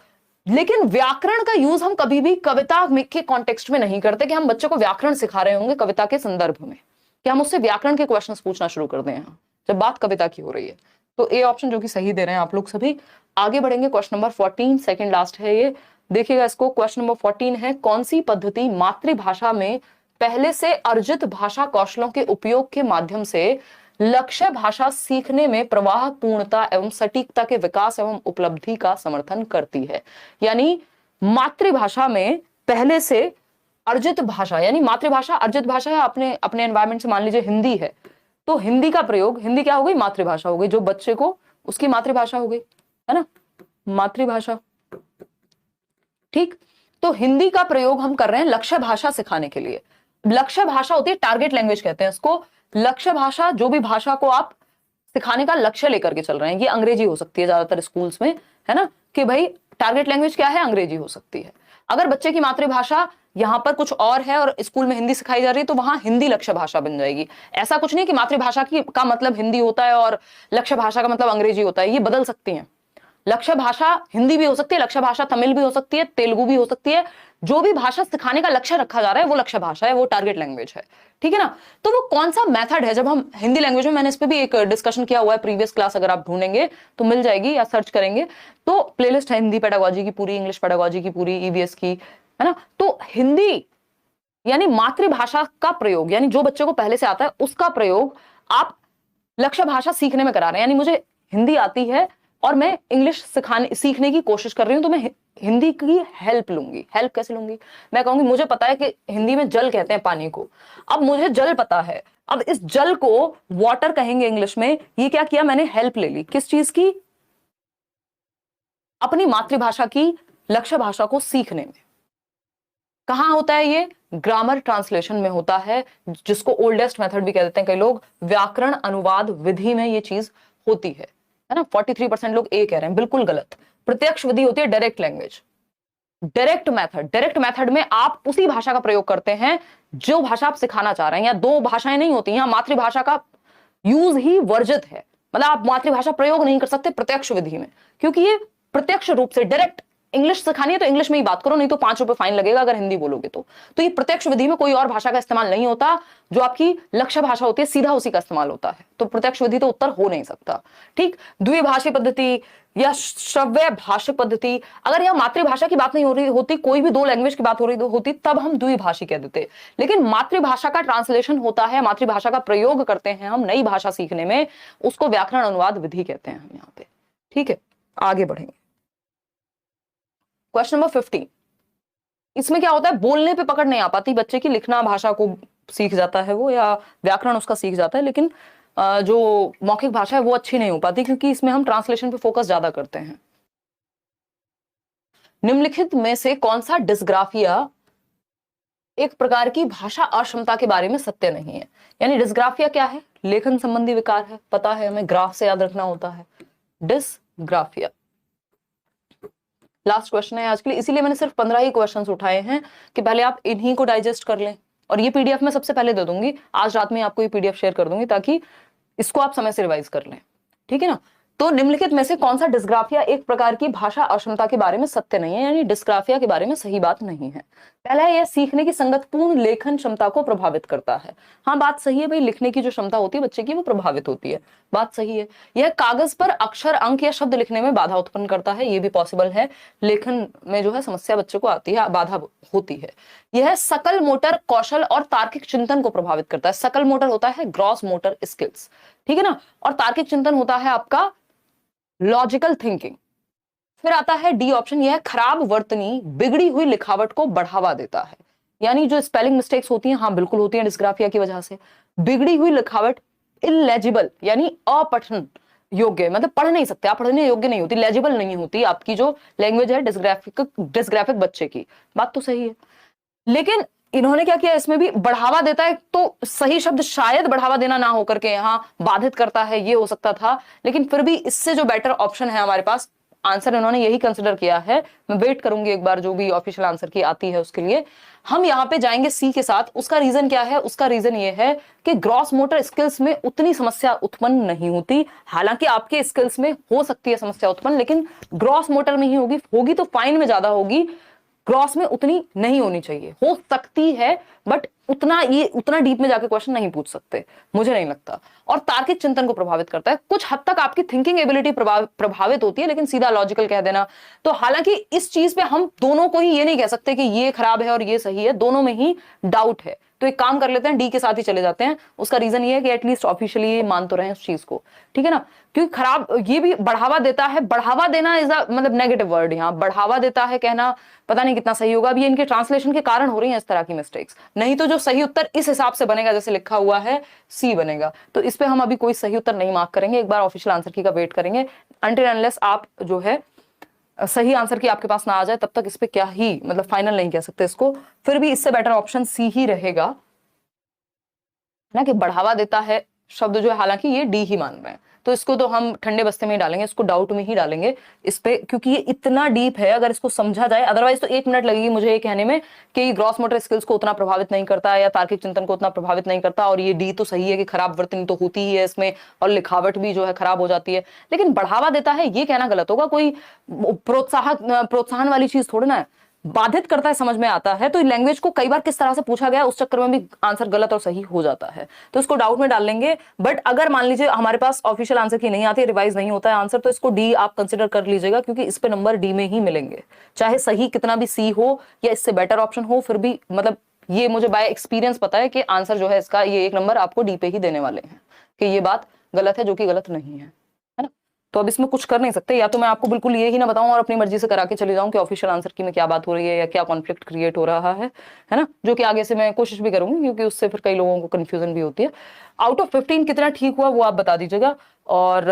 लेकिन व्याकरण का यूज हम कभी भी कविता के कॉन्टेक्स्ट में नहीं करते कि हम बच्चे को व्याकरण सिखा रहे होंगे कविता के संदर्भ में, कि हम उससे व्याकरण के क्वेश्चंस पूछना शुरू कर दें यहाँ जब बात कविता की हो रही है। तो ए ऑप्शन जो कि सही दे रहे हैं आप लोग सभी। आगे बढ़ेंगे क्वेश्चन नंबर 14, सेकंड लास्ट है ये, देखिएगा इसको। क्वेश्चन नंबर 14 है कौन सी पद्धति मातृभाषा में पहले से अर्जित भाषा कौशलों के उपयोग के माध्यम से लक्ष्य भाषा सीखने में प्रवाह पूर्णता एवं सटीकता के विकास एवं उपलब्धि का समर्थन करती है? यानी मातृभाषा में पहले से अर्जित भाषा, यानी मातृभाषा अर्जित भाषा है, अपने एनवायरमेंट से मान लीजिए हिंदी है, तो हिंदी का प्रयोग, हिंदी क्या हो गई? मातृभाषा हो गई, जो बच्चे को उसकी मातृभाषा हो गई, है ना, मातृभाषा। ठीक, तो हिंदी का प्रयोग हम कर रहे हैं लक्ष्य भाषा सिखाने के लिए। लक्ष्य भाषा होती है, टारगेट लैंग्वेज कहते हैं इसको। लक्ष्य भाषा जो भी भाषा को आप सिखाने का लक्ष्य लेकर के चल रहे हैं, ये अंग्रेजी हो सकती है ज्यादातर स्कूल्स में, है ना, कि भाई टारगेट लैंग्वेज क्या है? अंग्रेजी हो सकती है। अगर बच्चे की मातृभाषा यहां पर कुछ और है और स्कूल में हिंदी सिखाई जा रही है तो वहां हिंदी लक्ष्य भाषा बन जाएगी। ऐसा कुछ नहीं कि मातृभाषा की का मतलब हिंदी होता है और लक्ष्य भाषा का मतलब अंग्रेजी होता है, ये बदल सकती हैं। लक्ष्य भाषा हिंदी भी हो सकती है, लक्ष्य भाषा तमिल भी हो सकती है, तेलुगु भी हो सकती है। जो भी भाषा सिखाने का लक्ष्य रखा जा रहा है वो लक्ष्य भाषा है, वो टारगेट लैंग्वेज है, ठीक है ना। तो वो कौन सा मेथड है? जब हम हिंदी लैंग्वेज में, मैंने इस पे भी एक डिस्कशन किया हुआ है, प्रीवियस क्लास अगर आप ढूंढेंगे तो मिल जाएगी या सर्च करेंगे तो प्लेलिस्ट है हिंदी पेडागोजी की पूरी, इंग्लिश पेडागोजी की पूरी, ईवीएस की, है ना। तो हिंदी यानी मातृभाषा का प्रयोग, यानी जो बच्चे को पहले से आता है उसका प्रयोग आप लक्ष्य भाषा सीखने में करा रहे हैं। यानी मुझे हिंदी आती है और मैं इंग्लिश सीखने की कोशिश कर रही हूं तो मैं हिंदी की हेल्प लूंगी। हेल्प कैसे लूंगी? मैं कहूंगी मुझे पता है कि हिंदी में जल कहते हैं पानी को, अब मुझे जल पता है, अब इस जल को वाटर कहेंगे इंग्लिश में। ये क्या किया मैंने? हेल्प ले ली। किस चीज की? अपनी मातृभाषा की लक्ष्य भाषा को सीखने में। कहां होता है ये? ग्रामर ट्रांसलेशन में होता है, जिसको ओल्डेस्ट मेथड भी कह देते हैं कई लोग। व्याकरण अनुवाद विधि में ये चीज होती है ना। 43% लोग ए कह रहे हैं, बिल्कुल गलत। प्रत्यक्ष विधि होती है direct language, direct method. Direct method में आप उसी भाषा का प्रयोग करते हैं जो भाषा आप सिखाना चाह रहे हैं, या दो भाषाएं नहीं होती, यहां मातृभाषा का यूज ही वर्जित है। मतलब आप मातृभाषा प्रयोग नहीं कर सकते प्रत्यक्ष विधि में, क्योंकि ये प्रत्यक्ष रूप से डायरेक्ट इंग्लिश सिखानी है तो इंग्लिश में ही बात करो, नहीं तो 5 रुपए फाइन लगेगा अगर हिंदी बोलोगे तो ये प्रत्यक्ष विधि में कोई और भाषा का इस्तेमाल नहीं होता, जो आपकी लक्ष्य भाषा होती है सीधा उसी का इस्तेमाल होता है, तो प्रत्यक्ष विधि तो उत्तर हो नहीं सकता। ठीक, द्विभाषी पद्धति या श्रव्य भाषिक पद्धति, अगर यह मातृभाषा की बात नहीं हो रही होती, कोई भी 2 लैंग्वेज की बात हो रही होती, तब हम द्विभाषी कह देते, लेकिन मातृभाषा का ट्रांसलेशन होता है, मातृभाषा का प्रयोग करते हैं हम नई भाषा सीखने में, उसको व्याकरण अनुवाद विधि कहते हैं हम यहाँ पे। ठीक है, आगे बढ़ेंगे। क्वेश्चन नंबर 15, इसमें क्या होता है, बोलने पे पकड़ नहीं आ पाती बच्चे की, लिखना भाषा को सीख जाता है वो, या व्याकरण उसका सीख जाता है, लेकिन जो मौखिक भाषा है वो अच्छी नहीं हो पाती, क्योंकि इसमें हम ट्रांसलेशन पे फोकस ज्यादा करते हैं। निम्नलिखित में से कौन सा डिस्ग्राफिया एक प्रकार की भाषा अक्षमता के बारे में सत्य नहीं है? यानी डिस्ग्राफिया क्या है? लेखन संबंधी विकार है, पता है हमें, ग्राफ से याद रखना होता है। डिस्ग्राफिया लास्ट क्वेश्चन है आज के लिए, इसीलिए मैंने सिर्फ 15 ही क्वेश्चंस उठाए हैं कि पहले आप इन्हीं को डाइजेस्ट कर लें, और ये पीडीएफ मैं सबसे पहले दे दूंगी, आज रात में आपको ये पीडीएफ शेयर कर दूंगी ताकि इसको आप समय से रिवाइज कर लें। ठीक है ना? तो निम्नलिखित में से कौन सा डिस्ग्राफिया एक प्रकार की भाषा अक्षमता के बारे में सत्य नहीं है, यानी डिस्ग्राफिया के बारे में सही बात नहीं है? पहला है, यह सीखने की संगतपूर्ण लेखन क्षमता को प्रभावित करता है। हाँ, बात सही है भाई, लिखने की जो क्षमता होती है बच्चे की वो प्रभावित होती है, बात सही है। यह कागज पर अक्षर, अंक या शब्द लिखने में बाधा उत्पन्न करता है, ये भी पॉसिबल है, लेखन में जो है समस्या बच्चे को आती है, बाधा होती है। यह सकल मोटर कौशल और तार्किक चिंतन को प्रभावित करता है। सकल मोटर होता है ग्रॉस मोटर स्किल्स, ठीक है ना, और तार्किक चिंतन होता है आपका लॉजिकल थिंकिंग। फिर आता है डी ऑप्शन, यह खराब वर्तनी, बिगड़ी हुई लिखावट को बढ़ावा देता है। यानी जो स्पेलिंग मिस्टेक्स होती हैं, हाँ बिल्कुल होती हैं डिस्ग्राफिया की वजह से। बिगड़ी हुई लिखावट, इलेजिबल यानी अपठन योग्य, मतलब पढ़ नहीं सकते आप, पढ़ने योग्य नहीं होती, लेजिबल नहीं होती आपकी जो लैंग्वेज है डिस्ग्राफिक बच्चे की, बात तो सही है। लेकिन इन्होंने क्या किया, इसमें भी बढ़ावा देता है, तो सही शब्द शायद बढ़ावा देना ना होकर के यहाँ बाधित करता है, ये हो सकता था, लेकिन फिर भी इससे जो बेटर ऑप्शन है हमारे पास, आंसर इन्होंने यही कंसिडर किया है। मैं वेट करूंगी एक बार जो भी ऑफिशियल आंसर की आती है उसके लिए। हम यहाँ पे जाएंगे सी के साथ। उसका रीजन क्या है? उसका रीजन ये है कि ग्रॉस मोटर स्किल्स में उतनी समस्या उत्पन्न नहीं होती, हालांकि आपके स्किल्स में हो सकती है समस्या उत्पन्न, लेकिन ग्रॉस मोटर में ही होगी तो फाइन में ज्यादा होगी, ग्रॉस में उतनी नहीं होनी चाहिए, हो सकती है बट उतना डीप में जाके क्वेश्चन नहीं पूछ सकते, मुझे नहीं लगता। और तार्किक चिंतन को प्रभावित करता है, कुछ हद तक आपकी थिंकिंग एबिलिटी प्रभावित होती है, लेकिन सीधा लॉजिकल कह देना। तो हालांकि इस चीज पे हम दोनों को ही ये नहीं कह सकते कि ये खराब है और ये सही है, दोनों में ही डाउट है। तो एक काम कर लेते हैं, डी के साथ ही चले जाते हैं। उसका रीजन ये है कि एटलीस्ट ऑफिशियली मान तो रहे उस चीज को, ठीक है ना, क्योंकि खराब ये भी बढ़ावा देता है। बढ़ावा देना इज मतलब नेगेटिव वर्ड, यहाँ बढ़ावा देता है कहना पता नहीं कितना सही होगा। अब ये इनके ट्रांसलेशन के कारण हो रही है इस तरह की मिस्टेक्स, नहीं तो जो सही उत्तर इस हिसाब से बनेगा जैसे लिखा हुआ है सी बनेगा। तो इस पे हम अभी कोई सही उत्तर नहीं मार्क करेंगे, एक बार ऑफिशियल आंसर की का वेट करेंगे। अनटिल अनलेस आप जो है सही आंसर की आपके पास ना आ जाए तब तक इस पे क्या ही मतलब फाइनल नहीं कह सकते इसको। फिर भी इससे बेटर ऑप्शन सी ही रहेगा ना, कि बढ़ावा देता है शब्द जो है, हालांकि ये डी ही मान रहे हैं, तो इसको तो हम ठंडे बस्ते में ही डालेंगे, इसको डाउट में ही डालेंगे इस पे, क्योंकि ये इतना डीप है अगर इसको समझा जाए। अदरवाइज तो 1 मिनट लगेगी मुझे ये कहने में कि ग्रॉस मोटर स्किल्स को उतना प्रभावित नहीं करता या तार्किक चिंतन को उतना प्रभावित नहीं करता, और ये डी तो सही है कि खराब वर्तनी तो होती ही है इसमें, और लिखावट भी जो है खराब हो जाती है, लेकिन बढ़ावा देता है ये कहना गलत होगा। कोई प्रोत्साहन वाली चीज थोड़ी ना है, बाधित करता है समझ में आता है। तो लैंग्वेज को कई बार किस तरह से पूछा गया उस चक्कर में भी आंसर गलत और सही हो जाता है, तो इसको डाउट में डाल लेंगे। बट अगर मान लीजिए हमारे पास ऑफिशियल आंसर की नहीं आती, रिवाइज नहीं होता है आंसर, तो इसको डी आप कंसिडर कर लीजिएगा, क्योंकि इस पे नंबर डी में ही मिलेंगे, चाहे सही कितना भी सी हो या इससे बेटर ऑप्शन हो, फिर भी मतलब ये मुझे बाय एक्सपीरियंस पता है कि आंसर जो है इसका ये 1 नंबर आपको डी पे ही देने वाले हैं, कि ये बात गलत है जो कि गलत नहीं है ना। तो अब इसमें कुछ कर नहीं सकते, या तो मैं आपको बिल्कुल ये ही ना बताऊं और अपनी मर्जी से करा के चली जाऊं कि ऑफिशियल आंसर की में क्या बात हो रही है या क्या कॉन्फ्लिक्ट क्रिएट हो रहा है ना, जो कि आगे से मैं कोशिश भी करूंगी, क्योंकि उससे फिर कई लोगों को कंफ्यूजन भी होती है। आउट ऑफ 15 कितना ठीक हुआ वो आप बता दीजिएगा, और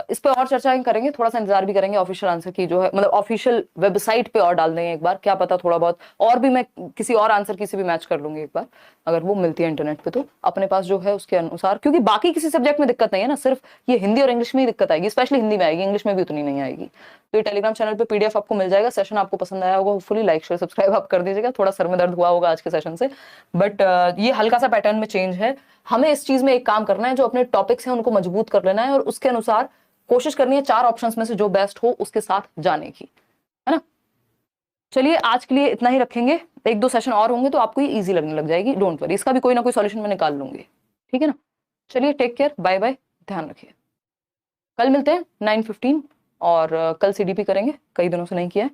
इस पे और चर्चाएं करेंगे, थोड़ा सा इंतजार भी करेंगे ऑफिशियल आंसर की जो है, मतलब ऑफिशियल वेबसाइट पे और डाल देंगे एक बार, क्या पता थोड़ा बहुत और भी मैं किसी और आंसर की से भी मैच कर लूंगी एक बार, अगर वो मिलती है इंटरनेट पे, तो अपने पास जो है उसके अनुसार, क्योंकि बाकी किसी सब्जेक्ट में दिक्कत नहीं है ना, सिर्फ ये हिंदी और इंग्लिश में ही दिक्कत आएगी, स्पेशली हिंदी में आएगी, इंग्लिश में भी उतनी नहीं आएगी। तो ये टेलीग्राम चैनल पे पीडीएफ आपको मिल जाएगा। सेशन आपको पसंद आया होगा, होपफुली लाइक शेयर सब्सक्राइब आप कर दीजिएगा। थोड़ा सर में दर्द हुआ होगा आज के सेशन से, बट ये हल्का सा पैटर्न में चेंज है। हमें इस चीज में एक काम करना है, जो अपने टॉपिक्स हैं उनको मजबूत कर लेना है, और उसके अनुसार कोशिश करनी है 4 ऑप्शंस में से जो बेस्ट हो उसके साथ जाने की, है ना। चलिए आज के लिए इतना ही रखेंगे, एक दो सेशन और होंगे तो आपको ये इजी लगने लग जाएगी, डोंट वरी, इसका भी कोई ना कोई सॉल्यूशन मैं निकाल लूंगी, ठीक है ना। चलिए टेक केयर, बाय बाय, ध्यान रखिए। कल मिलते हैं 9:15 और कल सीडीपी करेंगे, कई दिनों से नहीं किया है।